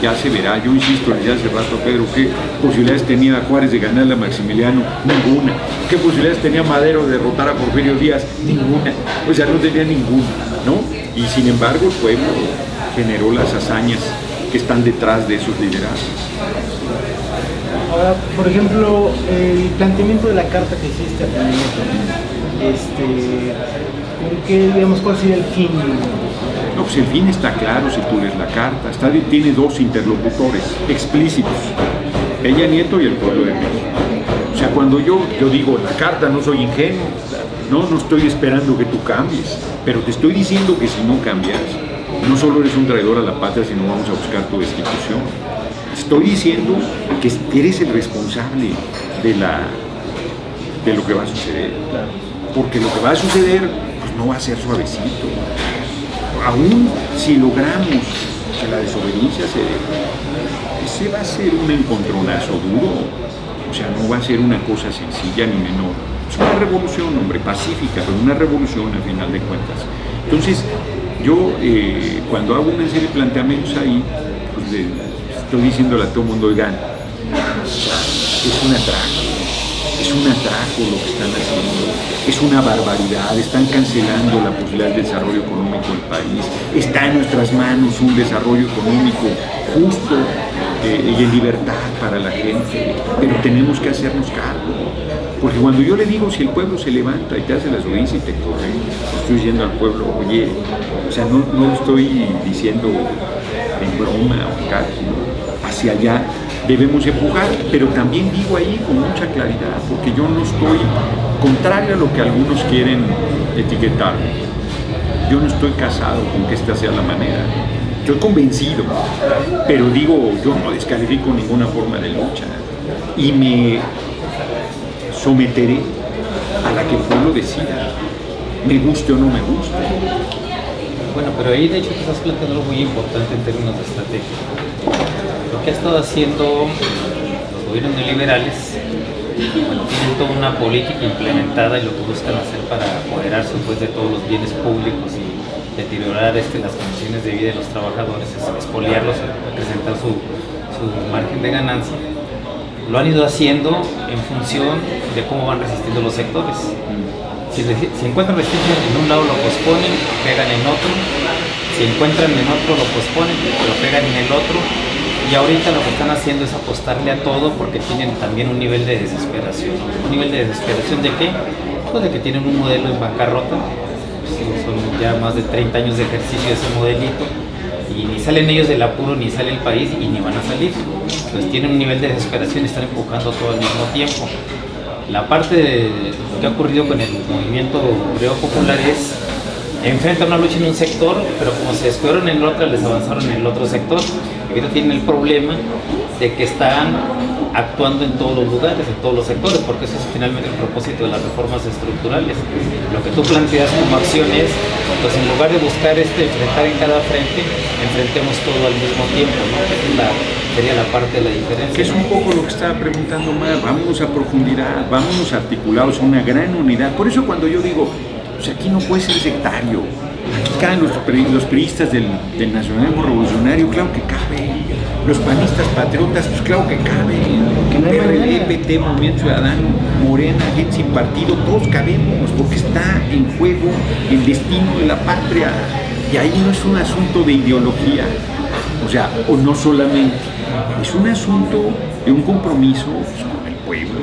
ya se verá. Yo insisto, le dije hace rato a Pedro, ¿qué posibilidades tenía Juárez de ganarle a Maximiliano? Ninguna. ¿Qué posibilidades tenía Madero de derrotar a Porfirio Díaz? Ninguna. O sea, no tenía ninguna, ¿no? Y sin embargo el pueblo generó las hazañas que están detrás de esos liderazgos. Ahora, por ejemplo, el planteamiento de la carta que hiciste al Parlamento, ¿cuál sería el fin? No, pues el fin está claro si tú lees la carta. Tiene dos interlocutores explícitos, Peña Nieto y el pueblo de México. O sea, cuando yo digo la carta, no soy ingenuo, no estoy esperando que tú cambies, pero te estoy diciendo que si no cambias, no solo eres un traidor a la patria, sino vamos a buscar tu destitución. Estoy diciendo que eres el responsable de lo que va a suceder, porque lo que va a suceder pues no va a ser suavecito. Aún si logramos que la desobediencia ese va a ser un encontronazo duro, o sea, no va a ser una cosa sencilla ni menor. Es una revolución, hombre, pacífica, pero una revolución al final de cuentas. Entonces, yo cuando hago una serie de planteamientos ahí, pues estoy diciéndole a todo el mundo, oigan, es un atraco lo que están haciendo, es una barbaridad, están cancelando la posibilidad de desarrollo económico del país, está en nuestras manos un desarrollo económico justo y en libertad para la gente, pero tenemos que hacernos cargo, porque cuando yo le digo, si el pueblo se levanta y te hace la desobediencia y te corre, estoy diciendo al pueblo, oye, o sea, no lo estoy diciendo en broma o acá, hacia allá debemos empujar, pero también digo ahí con mucha claridad, porque yo no estoy, contrario a lo que algunos quieren etiquetar, yo no estoy casado con que esta sea la manera, estoy convencido, pero digo, yo no descalifico ninguna forma de lucha y me someteré a la que el pueblo decida, me guste o no me guste. Bueno, pero ahí de hecho te estás planteando algo muy importante en términos de estrategia. Lo que ha estado haciendo los gobiernos neoliberales, bueno, tienen toda una política implementada y lo que buscan hacer para apoderarse pues, de todos los bienes públicos y deteriorar las condiciones de vida de los trabajadores, es expoliarlos, acrecentar su margen de ganancia. Lo han ido haciendo en función de cómo van resistiendo los sectores. Si encuentran resistencia en un lado lo posponen, pegan en otro. Si encuentran en otro lo posponen, lo pegan en el otro. Y ahorita lo que están haciendo es apostarle a todo porque tienen también un nivel de desesperación. ¿Un nivel de desesperación de qué? Pues de que tienen un modelo en bancarrota. Pues son ya más de 30 años de ejercicio de ese modelito. Y ni salen ellos del apuro, ni sale el país y ni van a salir. Entonces tienen un nivel de desesperación y están empujando todo al mismo tiempo. La parte de lo que ha ocurrido con el movimiento obrero popular es enfrentan una lucha en un sector, pero como se descubrieron en el otro, les avanzaron en el otro sector. Y ahorita tienen el problema de que están actuando en todos los lugares, en todos los sectores, porque eso es finalmente el propósito de las reformas estructurales. Lo que tú planteas como acción es, pues en lugar de buscar enfrentar en cada frente, enfrentemos todo al mismo tiempo, ¿no? Sería la parte de la diferencia. Que es un poco lo que estaba preguntando Mar, vámonos a profundidad, vámonos articulados a una gran unidad. Por eso cuando yo digo, pues aquí no puede ser sectario, aquí caen los priistas del nacionalismo revolucionario, claro que cabe, los panistas patriotas, pues claro que cabe, PRD, PT, Movimiento Ciudadano, Morena, gente sin partido, todos cabemos, porque está en juego el destino de la patria, y ahí no es un asunto de ideología, o sea, o no solamente, es un asunto de un compromiso pues, con el pueblo.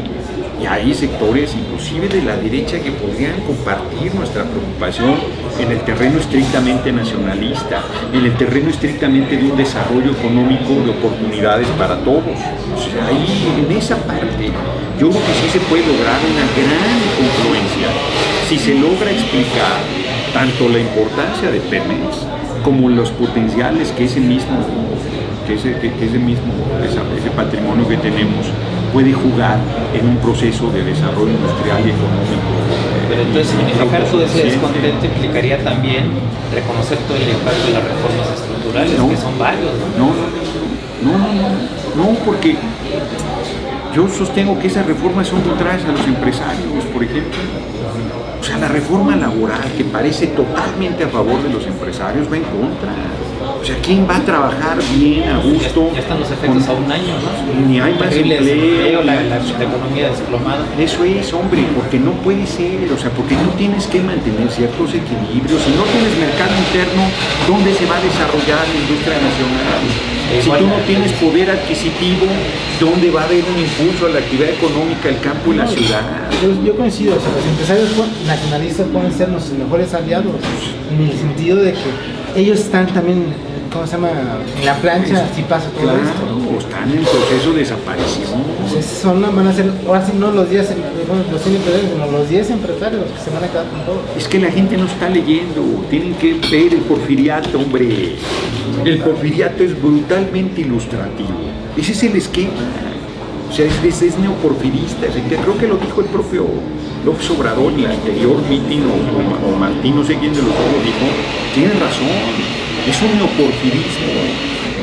Y hay sectores, inclusive de la derecha, que podrían compartir nuestra preocupación en el terreno estrictamente nacionalista, en el terreno estrictamente de un desarrollo económico de oportunidades para todos. O sea, ahí, en esa parte, yo creo que sí se puede lograr una gran confluencia si se logra explicar tanto la importancia de Pemex como los potenciales que ese patrimonio que tenemos puede jugar en un proceso de desarrollo industrial y económico. Pero entonces significar todo ese descontento implicaría también reconocer todo el impacto de las reformas estructurales, que son varios, No, porque yo sostengo que esas reformas son contrarias a los empresarios, por ejemplo. O sea, la reforma laboral, que parece totalmente a favor de los empresarios, va en contra. O sea, ¿quién va a trabajar bien, a gusto? Ya están los efectos a un año, ¿no? Ni hay más empleo. La economía desplomada. Eso es, hombre, porque no puede ser. O sea, porque tú tienes que mantener ciertos equilibrios. Si no tienes mercado interno, ¿dónde se va a desarrollar la industria nacional? Si tú no tienes poder adquisitivo, ¿dónde va a haber un impulso a la actividad económica, el campo y la ciudad? Yo coincido, o sea, los empresarios nacionalistas pueden ser nuestros mejores aliados, en el sentido de que ellos están también, ¿cómo se llama?, en la plancha, si pasa todo esto. O están en proceso de desaparición. Pues van a ser, ahora sí no los 10 empresarios, sino los 10 empresarios los que se van a quedar con todo. Es que la gente no está leyendo, tienen que ver el porfiriato, hombre. El porfiriato es brutalmente ilustrativo. Ese es el esquema. O sea, es neoporfirista. Creo que lo dijo el propio López Obrador en el anterior meeting, o Martín, no sé quién de los dos lo dijo. Tienen razón. Es un neoporfirismo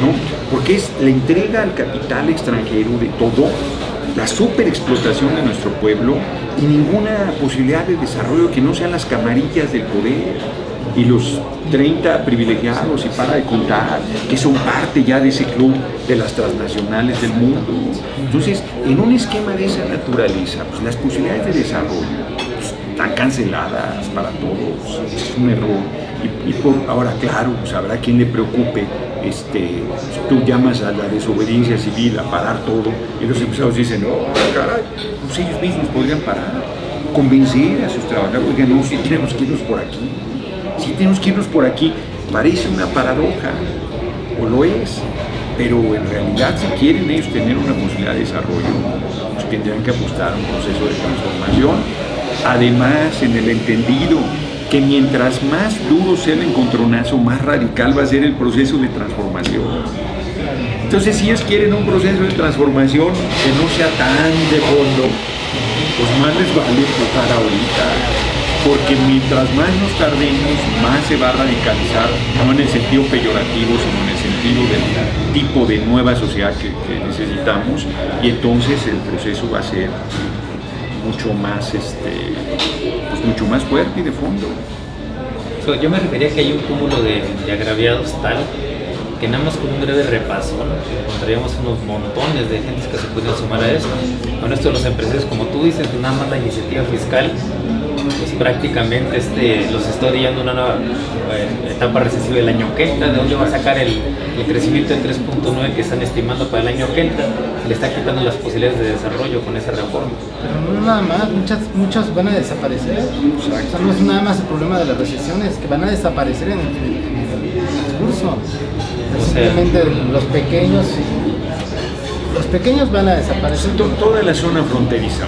¿no? Porque es la entrega al capital extranjero de todo, la superexplotación de nuestro pueblo y ninguna posibilidad de desarrollo que no sean las camarillas del poder y los 30 privilegiados y para de contar, que son parte ya de ese club de las transnacionales del mundo. Entonces, en un esquema de esa naturaleza, pues las posibilidades de desarrollo pues, están canceladas para todos, es un error. Ahora, claro, pues habrá quien le preocupe, tú llamas a la desobediencia civil a parar todo, y los empresarios dicen, no, caray, pues ellos mismos podrían parar, convencer a sus trabajadores, oigan, no, si tenemos que irnos por aquí. Si tenemos que irnos por aquí, parece una paradoja, o lo es, pero en realidad si quieren ellos tener una posibilidad de desarrollo, pues tendrán que apostar a un proceso de transformación, además en el entendido que mientras más duro sea el encontronazo, más radical va a ser el proceso de transformación. Entonces si ellos quieren un proceso de transformación que no sea tan de fondo, pues más les vale empujar ahorita. Porque mientras más nos tardemos, más se va a radicalizar, no en el sentido peyorativo, sino en el sentido del tipo de nueva sociedad que necesitamos, y entonces el proceso va a ser mucho más, pues mucho más fuerte y de fondo. Yo me refería que hay un cúmulo de agraviados tal que nada más con un breve repaso encontraríamos unos montones de gentes que se pueden sumar a esto. Con esto de los empresarios, como tú dices, nada más la iniciativa fiscal pues prácticamente los está orillando una nueva etapa recesiva del año que entra. ¿De dónde va a sacar el crecimiento de 3.9 que están estimando para el año que entra? Se le está quitando las posibilidades de desarrollo con esa reforma. Pero no nada más, muchas van a desaparecer. O sea, no es nada más el problema de las recesiones, que van a desaparecer en el curso. Simplemente los pequeños van a desaparecer. Toda la zona fronteriza,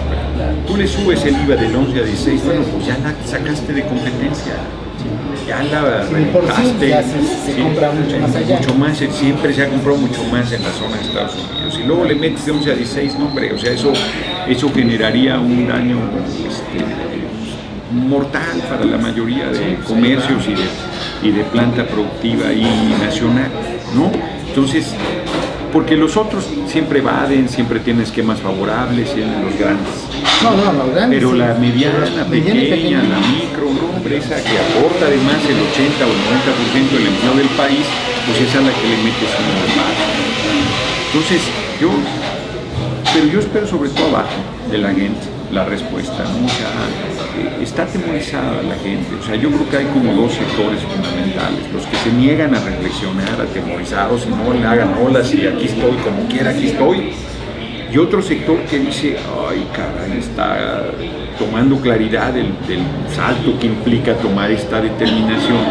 tú le subes el IVA del 11 a 16, bueno, pues ya la sacaste de competencia, ya la reventaste. Ya se compra mucho más allá. Mucho más, siempre se ha comprado mucho más en la zona de Estados Unidos. Y luego le metes de 11 a 16, no hombre, o sea, eso generaría un daño mortal para la mayoría de comercios y de planta productiva y nacional, ¿no? Entonces, porque los otros siempre evaden, siempre tienen esquemas favorables, tienen los grandes. Los grandes. Pero la mediana, pequeña, la micro, hombre, esa que aporta además el 80 o el 90% del empleo del país, pues esa es la que le metes una más. Entonces, yo espero sobre todo abajo de la gente la respuesta, ¿no? O sea, está atemorizada la gente. O sea, yo creo que hay como dos sectores fundamentales: los que se niegan a reflexionar, atemorizados, y no le hagan olas y aquí estoy, como quiera, aquí estoy. Y otro sector que dice, ay, caray, está tomando claridad del salto que implica tomar esta determinación.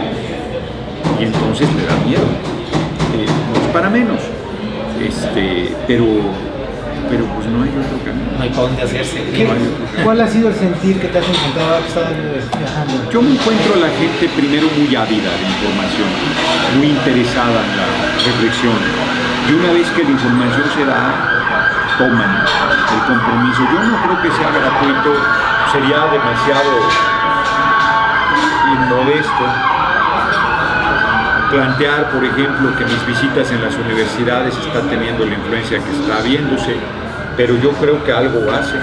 Y entonces le da miedo. No es para menos. Pero pues no hay otro camino. No hay para dónde hacerse. ¿Cuál ha sido el sentir que te has encontrado ahora que estás viajando? Yo me encuentro a la gente primero muy ávida de información, muy interesada en la reflexión. Y una vez que la información se da, toman el compromiso. Yo no creo que sea gratuito, sería demasiado inmodesto plantear, por ejemplo, que mis visitas en las universidades están teniendo la influencia que está habiéndose, pero yo creo que algo hace.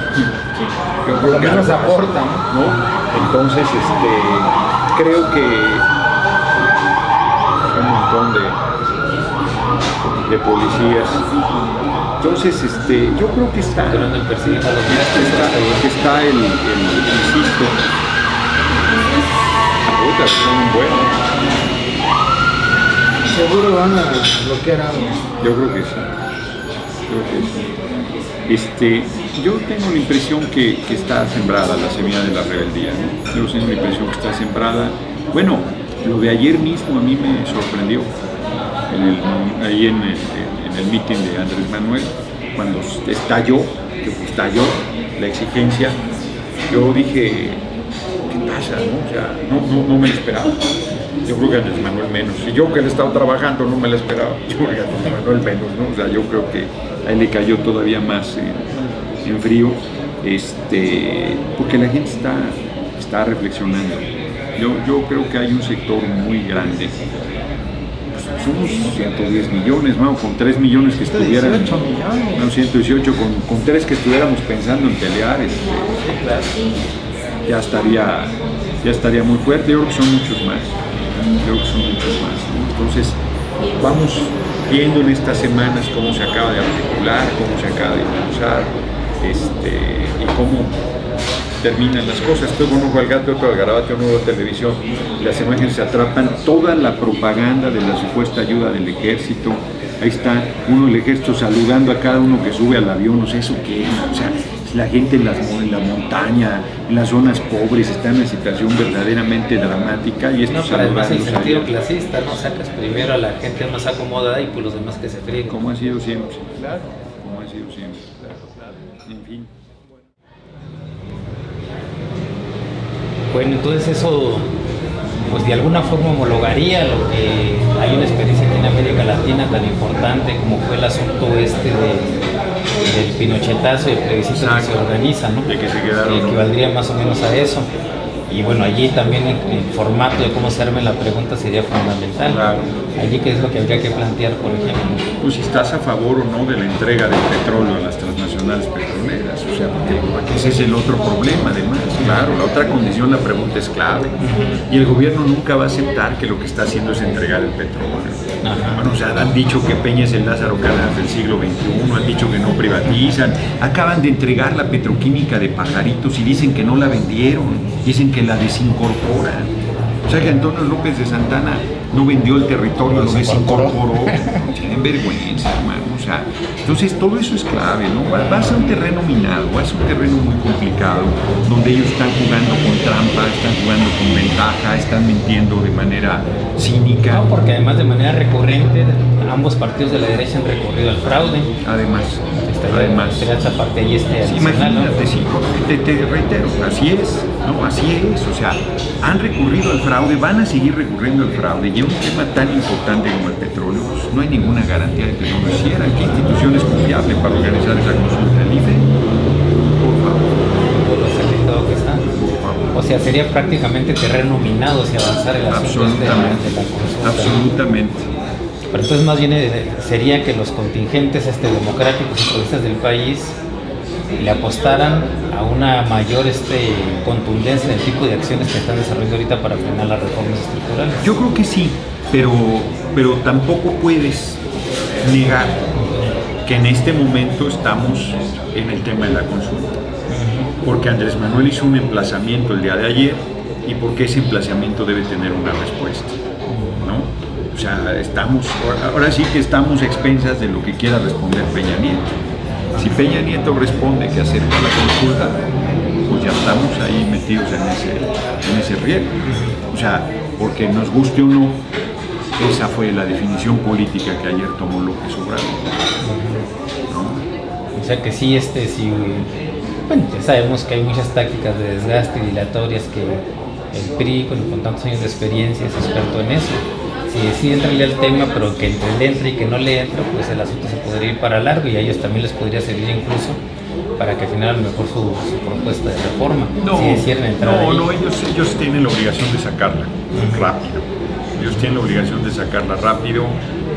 Yo creo que algo aporta, ¿no? Entonces, creo que un montón de policías. Entonces, yo creo que está insisto, son buenos. Seguro van a bloquear algo. Yo creo que sí. Yo tengo la impresión que está sembrada la semilla de la rebeldía, ¿no? Yo tengo la impresión que está sembrada. Bueno, lo de ayer mismo a mí me sorprendió. Ahí en el meeting de Andrés Manuel, cuando estalló la exigencia, yo dije, ¿qué pasa? ¿No? O sea, no me lo esperaba. Yo creo que Andrés Manuel menos. Y yo que él estaba trabajando no me lo esperaba. Yo creo que Andrés Manuel menos, ¿no? O sea, yo creo que a él le cayó todavía más en frío, porque la gente está reflexionando. Yo creo que hay un sector muy grande, pues, somos 110 millones, ¿no? Con 3 millones que estuvieran, 118 millones. No, 118, con 3 que estuviéramos pensando en pelear, ya estaría muy fuerte. Yo creo que son muchos más, ¿no? Entonces, vamos viendo en estas semanas cómo se acaba de articular, cómo se acaba de impulsar, y cómo terminan las cosas. Estoy con ojo al gato, otro al garabato, nuevo televisión. Las imágenes se atrapan, toda la propaganda de la supuesta ayuda del ejército. Ahí está uno del ejército saludando a cada uno que sube al avión, no sé eso qué, o sea, la gente en la montaña, en las zonas pobres, está en una situación verdaderamente dramática y esto pero además el sentido clasista, ¿no? Sacas primero a la gente más acomodada y pues los demás que se fríen. Como ha sido siempre, claro, como ha sido siempre, claro. En fin. Bueno, entonces eso, pues de alguna forma homologaría lo que hay una experiencia aquí en América Latina tan importante como fue el asunto del pinochetazo y el plebiscito que se organiza, ¿no? De que se quedaron, equivaldría más o menos a eso. Y bueno, allí también el formato de cómo se arme la pregunta sería fundamental. Claro. Allí, ¿qué es lo que habría que plantear, por ejemplo? Pues si estás a favor o no de la entrega del petróleo a las transnacionales petroleras, o sea, porque ese es el otro problema, además. Claro, la otra condición, la pregunta es clave. Y el gobierno nunca va a aceptar que lo que está haciendo es entregar el petróleo. Bueno, o sea, han dicho que Peña es el Lázaro Cárdenas del siglo XXI, han dicho que no privatizan, acaban de entregar la petroquímica de Pajaritos y dicen que no la vendieron, dicen que la desincorporan. O sea que Antonio López de Santana no vendió el territorio, lo desincorporó. Tienen vergüenza, hermano. O sea, entonces todo eso es clave, ¿no? Va a ser un terreno minado, va a ser un terreno muy complicado, donde ellos están jugando con trampa, están jugando con ventaja, están mintiendo de manera cínica. No, porque además de manera recurrente, ambos partidos de la derecha han recurrido al fraude. Además. Esa parte ahí sí, imagínate, ¿no? Sí, te reitero, así es, ¿no? Así es, o sea, han recurrido al fraude, van a seguir recurriendo al fraude, y en un tema tan importante como el petróleo, pues no hay ninguna garantía de que no lo hicieran. ¿Qué institución es confiable para organizar esa consulta? ¿El IFE? Por favor. Por lo cerrado que está. Por favor. O sea, sería prácticamente terreno minado si avanzara el asunto de la consulta. Absolutamente. Pero entonces más bien sería que los contingentes democráticos y progresistas del país le apostaran a una mayor contundencia en el tipo de acciones que están desarrollando ahorita para frenar las reformas estructurales. Yo creo que sí, pero tampoco puedes negar que en este momento estamos en el tema de la consulta. Porque Andrés Manuel hizo un emplazamiento el día de ayer y porque ese emplazamiento debe tener una respuesta, ¿no? O sea, ahora sí que estamos a expensas de lo que quiera responder Peña Nieto. Si Peña Nieto responde que acepta la consulta, pues ya estamos ahí metidos en ese riesgo. O sea, porque nos guste o no, esa fue la definición política que ayer tomó López Obrador, ¿no? O sea que sí, sí, bueno, ya sabemos que hay muchas tácticas de desgaste dilatorias que el PRI, con tantos años de experiencia, es experto en eso. Si entrarle al tema, pero que le entre y que no le entre, pues el asunto se podría ir para largo y a ellos también les podría servir incluso para que al final a lo mejor su propuesta de reforma, si deciden entrar ahí. No, ellos tienen la obligación de sacarla rápido. Ellos tienen la obligación de sacarla rápido.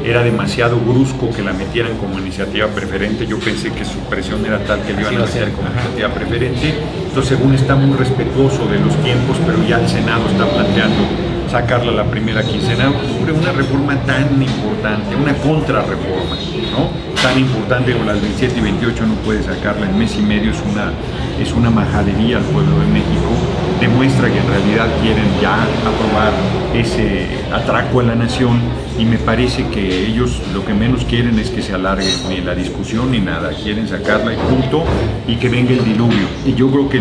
Era demasiado brusco que la metieran como iniciativa preferente. Yo pensé que su presión era tal que lo iban a meter como iniciativa preferente. Entonces, según está muy respetuoso de los tiempos, pero ya el Senado está planteando sacarla la primera quincena de octubre, una reforma tan importante, una contrarreforma, ¿no? Tan importante como las 27 y 28 no puede sacarla en mes y medio, es una majadería al pueblo de México, demuestra que en realidad quieren ya aprobar ese atraco a la nación y me parece que ellos lo que menos quieren es que se alargue ni la discusión ni nada, quieren sacarla y punto y que venga el diluvio y yo creo que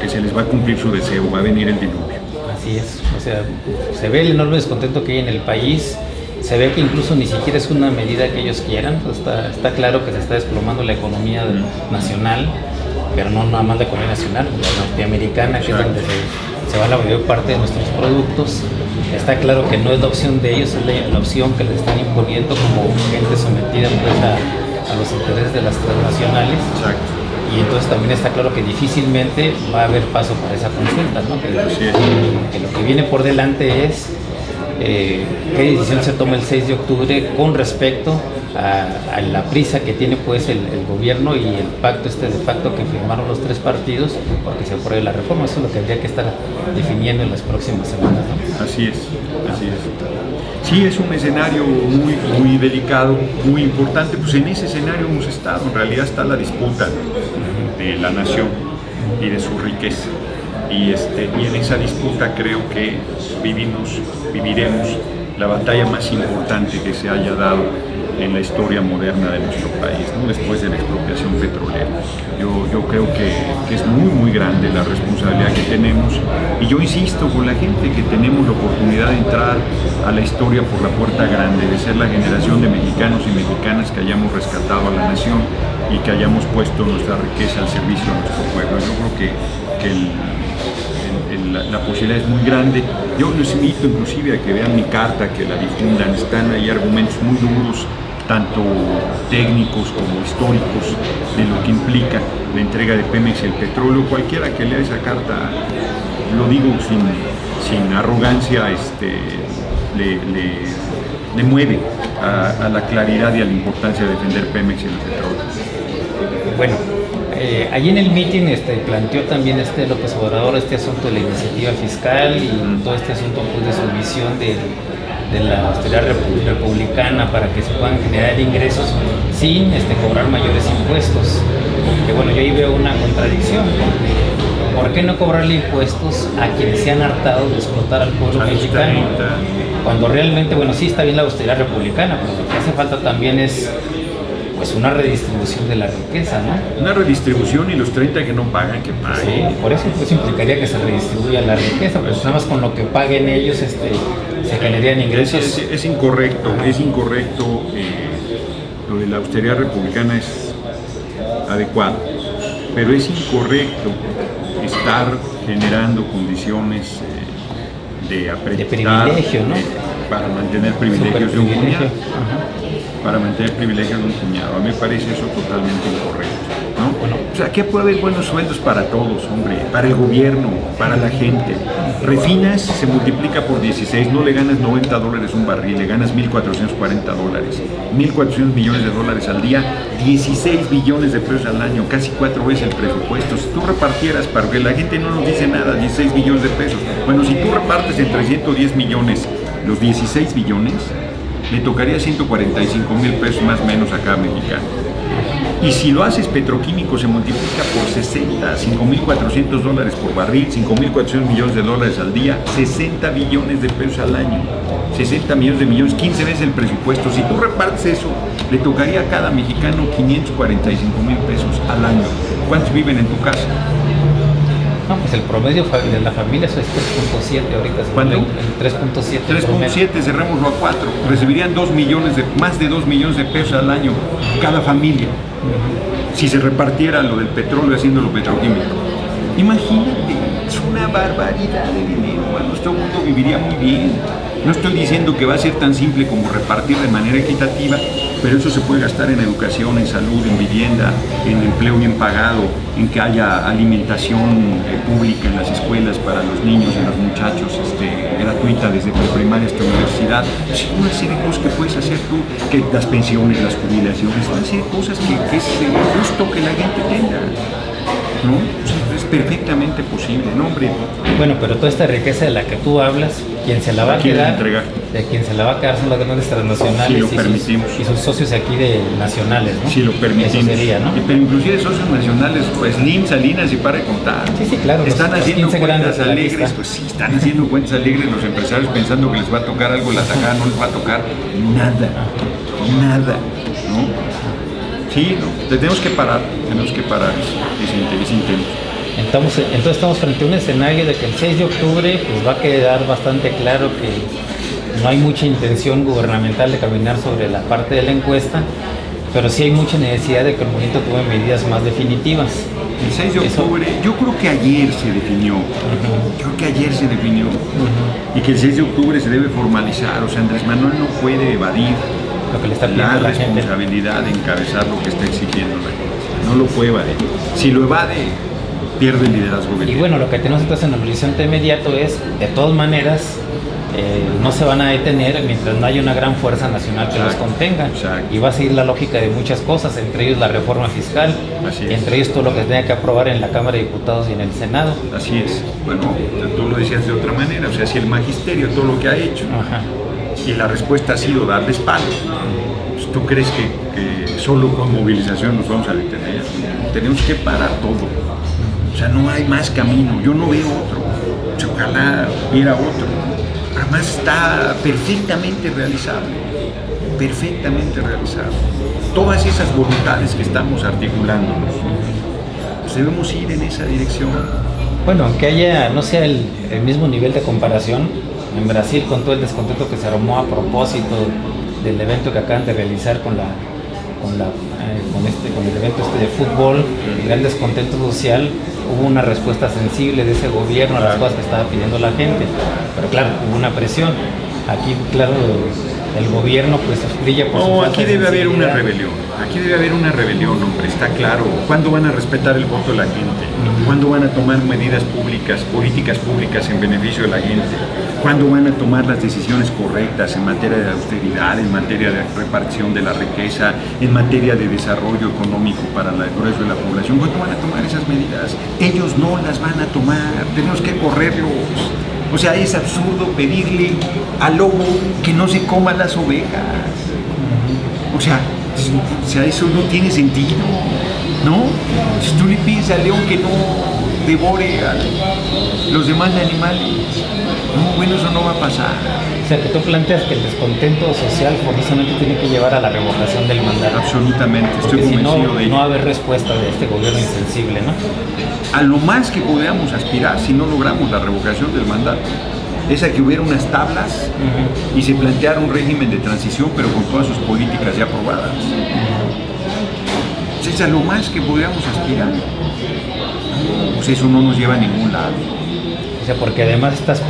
se les va a cumplir su deseo, va a venir el diluvio. Así es, o sea, se ve el enorme descontento que hay en el país, se ve que incluso ni siquiera es una medida que ellos quieran, pues está claro que se está desplomando la economía nacional, pero no nada más la economía nacional, la norteamericana, que es donde se va la mayor parte de nuestros productos. Está claro que no es la opción de ellos, es la opción que les están imponiendo como gente sometida pues, a los intereses de las transnacionales. Exacto. Y entonces también está claro que difícilmente va a haber paso para esa consulta, ¿no? Que lo que viene por delante es ¿qué decisión se toma el 6 de octubre con respecto a la prisa que tiene pues el gobierno y el pacto de facto que firmaron los tres partidos porque se apruebe la reforma? Eso es lo que habría que estar definiendo en las próximas semanas, ¿no? Así es, así es. Sí, es un escenario muy delicado, muy importante. Pues en ese escenario hemos estado. En realidad está la disputa de la nación y de su riqueza. Y en esa disputa creo que viviremos la batalla más importante que se haya dado en la historia moderna de nuestro país, ¿no? Después de la expropiación petrolera. Yo creo que es muy grande la responsabilidad que tenemos, y yo insisto con la gente que tenemos la oportunidad de entrar a la historia por la puerta grande, de ser la generación de mexicanos y mexicanas que hayamos rescatado a la nación y que hayamos puesto nuestra riqueza al servicio de nuestro pueblo. Yo creo que la posibilidad es muy grande. Yo les invito inclusive a que vean mi carta, que la difundan. Están ahí argumentos muy duros, tanto técnicos como históricos, de lo que implica la entrega de Pemex y el petróleo. Cualquiera que lea esa carta, lo digo sin arrogancia, le mueve a la claridad y a la importancia de defender Pemex y el petróleo. Bueno, allí en el meeting planteó también López Obrador este asunto de la iniciativa fiscal y todo este asunto pues, de su visión de la austeridad republicana para que se puedan generar ingresos sin cobrar mayores impuestos. Que bueno, yo ahí veo una contradicción. ¿Por qué no cobrarle impuestos a quienes se han hartado de explotar al pueblo mexicano? Cuando realmente, bueno, sí está bien la austeridad republicana, pero lo que hace falta también es pues una redistribución de la riqueza, ¿no? Una redistribución, y los 30 que no pagan, que paguen. Sí, por eso pues implicaría que se redistribuya la riqueza, pues nada más con lo que paguen ellos se generarían ingresos. Es incorrecto, lo de la austeridad republicana es adecuado, pero es incorrecto estar generando condiciones de privilegio, ¿no? Para mantener privilegios de un puñado. Para mantener privilegios de un puñado. A mí me parece eso totalmente incorrecto, ¿no? Bueno, o sea, que puede haber buenos sueldos para todos, hombre, para el gobierno, para la gente. Refinas, se multiplica por 16, no le ganas $90 un barril, le ganas $1,440, 1.400 millones de dólares al día, 16 billones de pesos al año, casi 4 veces el presupuesto. Si tú repartieras, para que la gente no nos dice nada, 16 billones de pesos. Bueno, si tú repartes entre 110 millones los 16 billones, le tocaría 145,000 pesos más o menos a cada mexicano. Y si lo haces petroquímico, se multiplica por 60, $5,400 por barril, 5,400 millones de dólares al día, 60 billones de pesos al año, 60 millones, 15 veces el presupuesto. Si tú repartes eso, le tocaría a cada mexicano 545,000 pesos al año. ¿Cuántos viven en tu casa? No, pues el promedio de la familia es 3.7 ahorita. ¿Cuánto? 3.7. 3.7, cerrémoslo a 4. Recibirían más de 2 millones de pesos al año cada familia. Si se repartiera lo del petróleo haciéndolo petroquímico. Imagínate, es una barbaridad de dinero, bueno, todo el mundo viviría muy bien. No estoy diciendo que va a ser tan simple como repartir de manera equitativa, pero eso se puede gastar en educación, en salud, en vivienda, en empleo bien pagado, en que haya alimentación pública en las escuelas para los niños y los muchachos, gratuita desde preprimaria hasta universidad. Es una serie de cosas que puedes hacer tú, que las pensiones, las jubilaciones, una serie de cosas que es justo que la gente tenga, ¿no? O sea, es perfectamente posible, ¿no, hombre? Bueno, pero toda esta riqueza de la que tú hablas, quien se la va a quedar, de quien se la va a quedar son las grandes transnacionales, si lo permitimos, y sus socios aquí nacionales, ¿no? Si lo permitimos. Eso sería, ¿no? Pero inclusive socios nacionales, pues Slim, Salinas y para de contar. Sí, claro. Están haciendo cuentas alegres, pues sí, están haciendo cuentas alegres los empresarios pensando que les va a tocar algo, la tajada no les va a tocar nada, ¿no? Sí, no, tenemos que parar ese intento. Entonces estamos frente a un escenario de que el 6 de octubre pues va a quedar bastante claro que no hay mucha intención gubernamental de caminar sobre la parte de la encuesta, pero sí hay mucha necesidad de que el movimiento tome medidas más definitivas. El 6 de octubre, yo creo que ayer se definió, y que el 6 de octubre se debe formalizar. O sea, Andrés Manuel no puede evadir lo que le está la pidiendo responsabilidad de encabezar lo que está exigiendo la gente. No lo puede evadir. Si lo evade, pierde el liderazgo. Y bueno, lo que tenemos entonces en el horizonte inmediato es, de todas maneras, no se van a detener mientras no haya una gran fuerza nacional que los contenga. Y va a seguir la lógica de muchas cosas, entre ellos la reforma fiscal, entre ellos todo lo que se tenga que aprobar en la Cámara de Diputados y en el Senado. Así es. Bueno, tú lo decías de otra manera, o sea, si el magisterio todo lo que ha hecho, y la respuesta ha sido darles palo, pues, ¿tú crees que solo con movilización nos vamos a detener? Tenemos que parar todo. O sea, no hay más camino, yo no veo otro. O sea, ojalá hubiera otro. Además está perfectamente realizable. Todas esas voluntades que estamos articulando, pues debemos ir en esa dirección. Bueno, aunque haya, no sea el mismo nivel de comparación, en Brasil, con todo el descontento que se armó a propósito del evento que acaban de realizar con el evento de fútbol, el gran descontento social, hubo una respuesta sensible de ese gobierno a las cosas que estaba pidiendo la gente, pero claro, hubo una presión. Aquí, claro, el gobierno pues brilla por su falta aquí debe haber una rebelión, hombre, está claro. ¿Cuándo van a respetar el voto de la gente? ¿Cuándo van a tomar medidas públicas, políticas públicas en beneficio de la gente? ¿Cuándo van a tomar las decisiones correctas en materia de austeridad, en materia de repartición de la riqueza, en materia de desarrollo económico para el grueso de la población? ¿Cuándo van a tomar esas medidas? Ellos no las van a tomar, tenemos que correrlos. O sea, es absurdo pedirle al lobo que no se coma las ovejas. O sea, eso no tiene sentido, ¿no? Si tú le pides al león que no devore a los demás animales, no, bueno, eso no va a pasar. O sea, que tú planteas que el descontento social forzosamente tiene que llevar a la revocación del mandato. Absolutamente, estoy convencido de ello. No va a haber respuesta de este gobierno insensible, ¿no? A lo más que podamos aspirar, si no logramos la revocación del mandato, es a que hubiera unas tablas y se planteara un régimen de transición, pero con todas sus políticas ya aprobadas. Es a lo más que podamos aspirar. Pues eso no nos lleva a ningún lado. O sea, porque además estas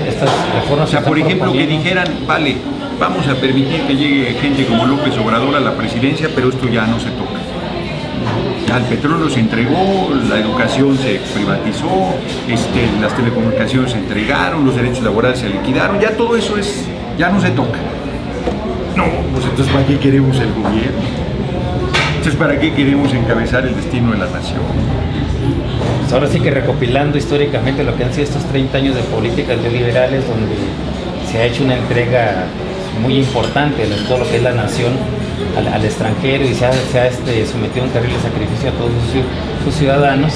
reformas... O sea, por ejemplo, que dijeran, vale, vamos a permitir que llegue gente como López Obrador a la presidencia, pero esto ya no se toca. Ya el petróleo se entregó, la educación se privatizó, las telecomunicaciones se entregaron, los derechos laborales se liquidaron, ya todo eso ya no se toca. No, pues entonces ¿para qué queremos el gobierno? Entonces ¿para qué queremos encabezar el destino de la nación? Pues ahora sí que recopilando históricamente lo que han sido estos 30 años de políticas neoliberales, donde se ha hecho una entrega muy importante de todo lo que es la nación al extranjero y se ha sometido a un terrible sacrificio a todos sus ciudadanos,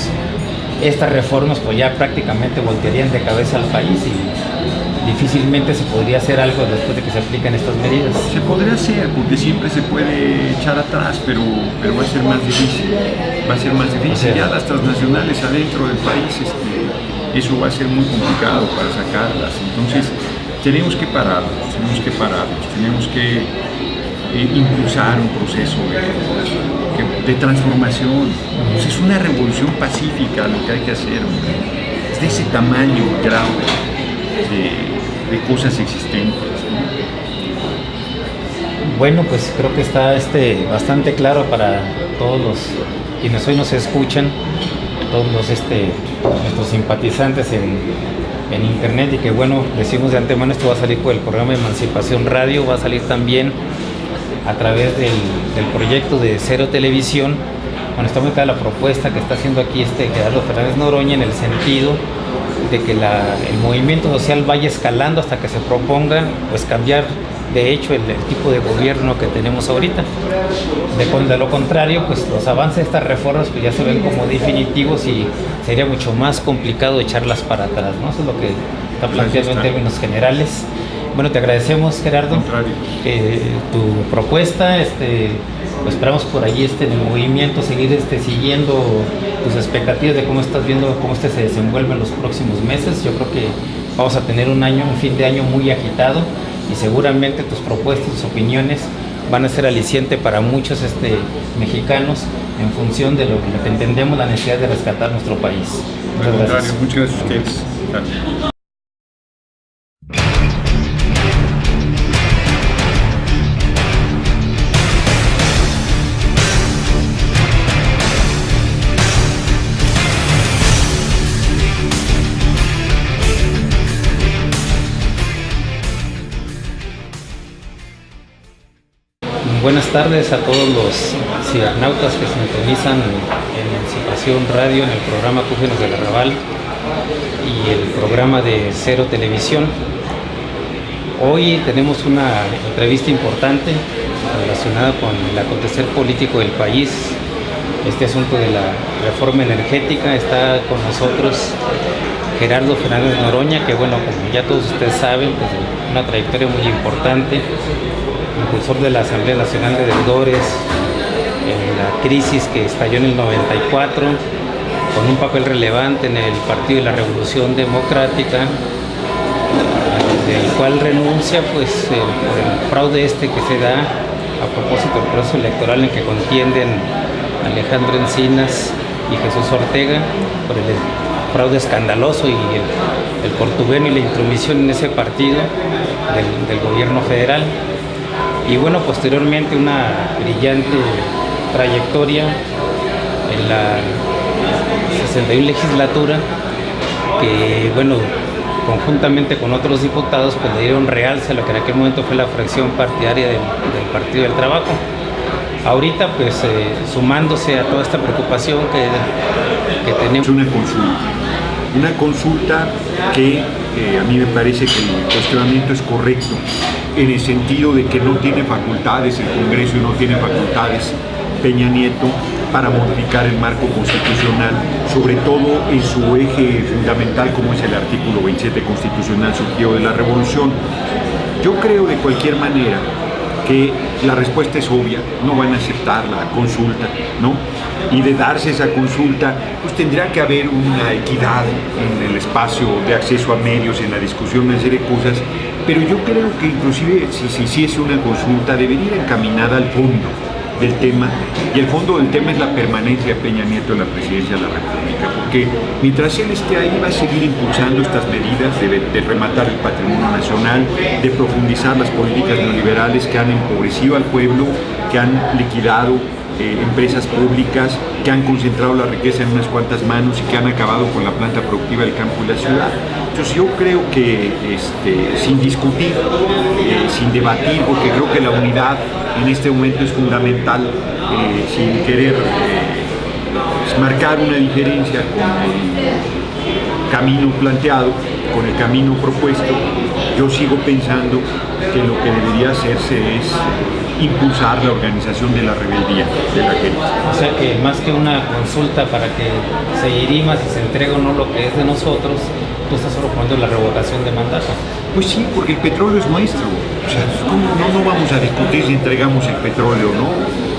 estas reformas pues ya prácticamente voltearían de cabeza al país y difícilmente se podría hacer algo después de que se apliquen estas medidas. Se podría hacer, porque siempre se puede echar atrás, pero va a ser más difícil. O sea, ya las transnacionales adentro del país, eso va a ser muy complicado para sacarlas. Entonces tenemos que pararlos, tenemos que impulsar un proceso de transformación. Pues es una revolución pacífica lo que hay que hacer, hombre. Es de ese tamaño, grado de cosas existentes, ¿no? Bueno, pues creo que está bastante claro para todos los quienes hoy nos escuchan, todos nuestros simpatizantes en internet, y que bueno, decimos de antemano, esto va a salir por el programa Emancipación Radio, va a salir también a través del proyecto de Cero Televisión. Bueno, está muy clara la propuesta que está haciendo aquí Gerardo Fernández Noroña, en el sentido de que el movimiento social vaya escalando hasta que se proponga pues cambiar de hecho el tipo de gobierno que tenemos ahorita. De lo contrario, pues los avances de estas reformas pues ya se ven como definitivos y sería mucho más complicado echarlas para atrás, ¿no? Eso es lo que está planteando en términos generales. Bueno, te agradecemos, Gerardo, tu propuesta. Pues esperamos por allí en el movimiento seguir siguiendo tus expectativas de cómo estás viendo cómo se desenvuelve en los próximos meses. Yo creo que vamos a tener un fin de año muy agitado y seguramente tus propuestas, tus opiniones van a ser aliciente para muchos mexicanos en función de lo que entendemos la necesidad de rescatar nuestro país. Muchas gracias. Muchas gracias a ustedes. Gracias. Buenas tardes a todos los cibernautas que sintonizan Emancipación Radio en el programa Cúgenos del Arrabal y el programa de Cero Televisión. Hoy tenemos una entrevista importante relacionada con el acontecer político del país. Este asunto de la reforma energética. Está con nosotros Gerardo Fernández Noroña, que bueno, como ya todos ustedes saben, pues una trayectoria muy importante, impulsor de la Asamblea Nacional de Deudores en la crisis que estalló en el 94, con un papel relevante en el Partido de la Revolución Democrática, del cual renuncia pues por el fraude que se da a propósito del proceso electoral en que contienden Alejandro Encinas y Jesús Ortega, por el fraude escandaloso y el cortuveno y la intromisión en ese partido del gobierno federal. Y bueno, posteriormente una brillante trayectoria en la 61 legislatura, que bueno, conjuntamente con otros diputados pues le dieron realce a lo que en aquel momento fue la fracción partidaria del Partido del Trabajo. Ahorita pues sumándose a toda esta preocupación que tenemos. Una consulta que a mí me parece que el cuestionamiento es correcto, en el sentido de que no tiene facultades el Congreso y no tiene facultades Peña Nieto para modificar el marco constitucional, sobre todo en su eje fundamental como es el artículo 27 constitucional surgido de la Revolución. Yo creo de cualquier manera que la respuesta es obvia, no van a aceptar la consulta, ¿no? Y de darse esa consulta, pues tendrá que haber una equidad en el espacio de acceso a medios, en la discusión, una serie de cosas, pero yo creo que inclusive si se hiciese una consulta debería ir encaminada al fondo del tema, y el fondo del tema es la permanencia de Peña Nieto en la presidencia de la República, porque mientras él esté ahí va a seguir impulsando estas medidas de rematar el patrimonio nacional, de profundizar las políticas neoliberales que han empobrecido al pueblo, que han liquidado empresas públicas, que han concentrado la riqueza en unas cuantas manos y que han acabado con la planta productiva del campo y la ciudad. Entonces yo creo que sin discutir, sin debatir, porque creo que la unidad en este momento es fundamental, sin querer marcar una diferencia con el camino planteado, con el camino propuesto, yo sigo pensando que lo que debería hacerse es impulsar la organización de la rebeldía de la gente. O sea que más que una consulta para que se dirima si se entrega o no lo que es de nosotros, tú estás proponiendo la revocación de mandato. Pues sí, porque el petróleo es nuestro. O sea, ¿cómo no vamos a discutir si entregamos el petróleo o no?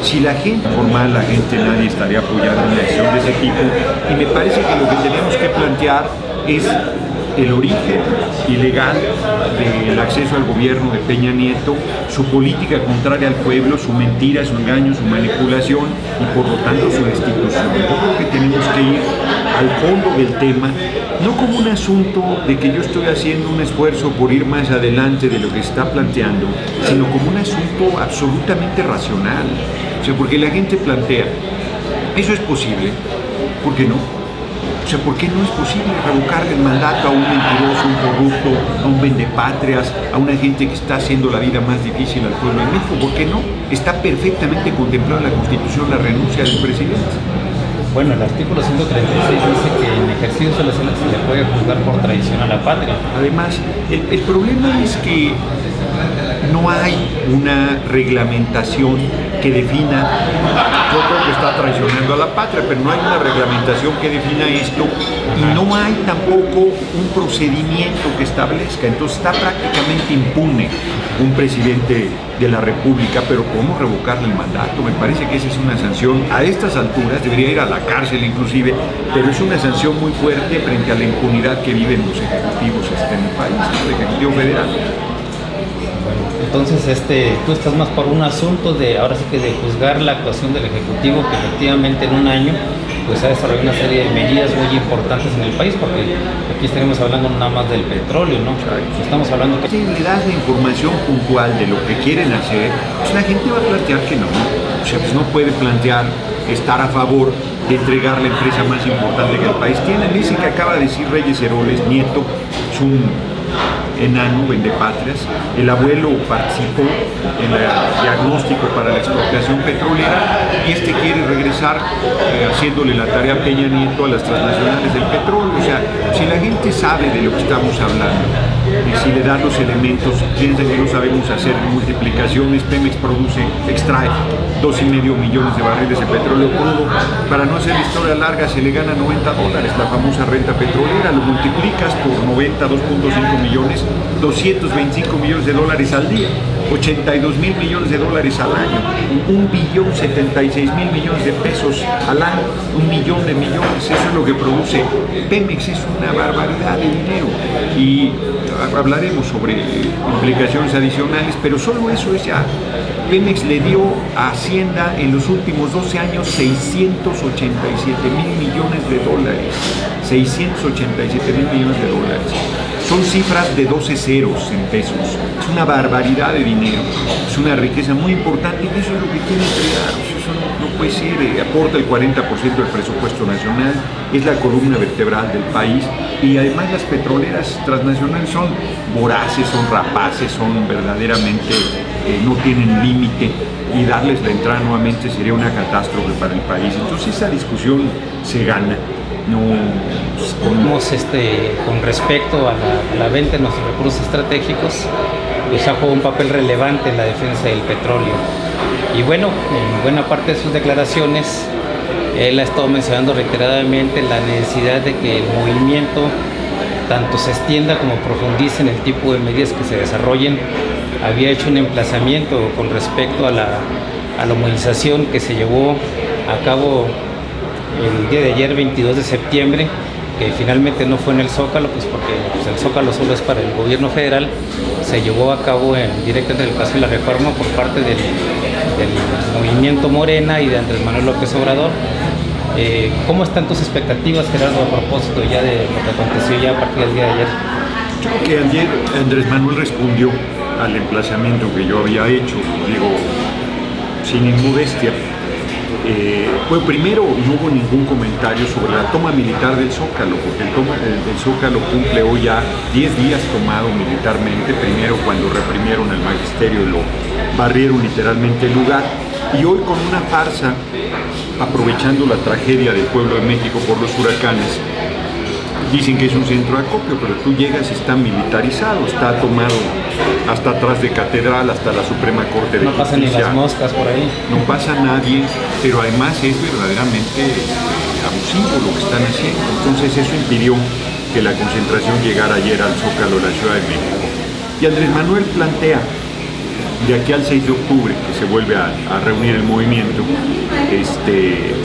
Si la gente formal, nadie estaría apoyando una acción de ese tipo. Y me parece que lo que tenemos que plantear es el origen ilegal del acceso al gobierno de Peña Nieto, su política contraria al pueblo, su mentira, su engaño, su manipulación y por lo tanto su destitución. Yo creo que tenemos que ir al fondo del tema, no como un asunto de que yo estoy haciendo un esfuerzo por ir más adelante de lo que se está planteando, sino como un asunto absolutamente racional. O sea, porque la gente plantea, ¿eso es posible? ¿Por qué no? O sea, ¿por qué no es posible revocarle el mandato a un mentiroso, un corrupto, a un vendepatrias, a una gente que está haciendo la vida más difícil al pueblo de México? ¿Por qué no? Está perfectamente contemplado en la Constitución la renuncia del presidente. Bueno, el artículo 136 dice que en ejercicio se le puede juzgar por traición a la patria. Además, el problema es que no hay una reglamentación que defina, yo creo que está traicionando a la patria, pero no hay una reglamentación que defina esto y no hay tampoco un procedimiento que establezca, entonces está prácticamente impune un presidente de la República, pero ¿cómo revocarle el mandato? Me parece que esa es una sanción, a estas alturas debería ir a la cárcel inclusive, pero es una sanción muy fuerte frente a la impunidad que viven los ejecutivos en el país, el Ejecutivo Federal. Entonces, tú estás más por un asunto ahora sí que de juzgar la actuación del Ejecutivo, que efectivamente en un año pues ha desarrollado una serie de medidas muy importantes en el país, porque aquí estaremos hablando nada más del petróleo, ¿no? Estamos hablando que... Si le das la información puntual de lo que quieren hacer, pues la gente va a plantear que no. O sea, pues no puede plantear estar a favor de entregar la empresa más importante que el país tiene. Dice que acaba de decir Reyes Heroles, nieto, es un enano, vendepatrias. El abuelo participó en el diagnóstico para la explotación petrolera y este quiere regresar haciéndole la tarea a Peña Nieto a las transnacionales del petróleo. O sea, si la gente sabe de lo que estamos hablando y si le dan los elementos, piensan que no sabemos hacer multiplicaciones. Pemex extrae 2,5 millones de barriles de petróleo crudo. Para no hacer la historia larga, se le gana $90, la famosa renta petrolera, lo multiplicas por 90, 2.5 millones, 225 millones de dólares al día, 82,000 millones de dólares al año, 1,076,000 millones de pesos al año, 1 millón de millones. Eso es lo que produce Pemex, es una barbaridad de dinero. Y hablaremos sobre implicaciones adicionales, pero solo eso es ya. Pemex le dio a Hacienda en los últimos 12 años 687,000 millones de dólares. 687,000 millones de dólares. Son cifras de 12 ceros en pesos. Es una barbaridad de dinero. Es una riqueza muy importante y eso es lo que quiere entregar. Eso no puede ser. Aporta el 40% del presupuesto nacional. Es la columna vertebral del país. Y además las petroleras transnacionales son voraces, son rapaces, son verdaderamente, no tienen límite. Y darles la entrada nuevamente sería una catástrofe para el país. Entonces esa discusión se gana. No, con respecto a la venta de nuestros recursos estratégicos, pues ha jugado un papel relevante en la defensa del petróleo. Y bueno, en buena parte de sus declaraciones, él ha estado mencionando reiteradamente la necesidad de que el movimiento tanto se extienda como profundice en el tipo de medidas que se desarrollen. Había hecho un emplazamiento con respecto a la movilización que se llevó a cabo el día de ayer, 22 de septiembre, que finalmente no fue en el Zócalo, pues porque el Zócalo solo es para el gobierno federal. Se llevó a cabo directamente en el Paso de la Reforma por parte del movimiento Morena y de Andrés Manuel López Obrador. ¿Cómo están tus expectativas, Gerardo, a propósito ya de lo que aconteció ya a partir del día de ayer? Yo creo que ayer Andrés Manuel respondió al emplazamiento que yo había hecho, digo, sin inmodestia. Bueno, primero no hubo ningún comentario sobre la toma militar del Zócalo, porque el Zócalo cumple hoy ya 10 días tomado militarmente, primero cuando reprimieron al magisterio y lo barrieron literalmente el lugar, y hoy con una farsa, aprovechando la tragedia del pueblo de México por los huracanes. Dicen que es un centro de acopio, pero tú llegas y está militarizado, está tomado hasta atrás de Catedral, hasta la Suprema Corte de Justicia. No pasan ni las moscas por ahí. No pasa nadie, pero además es verdaderamente abusivo lo que están haciendo. Entonces eso impidió que la concentración llegara ayer al Zócalo de la Ciudad de México. Y Andrés Manuel plantea, de aquí al 6 de octubre, que se vuelve a reunir el movimiento,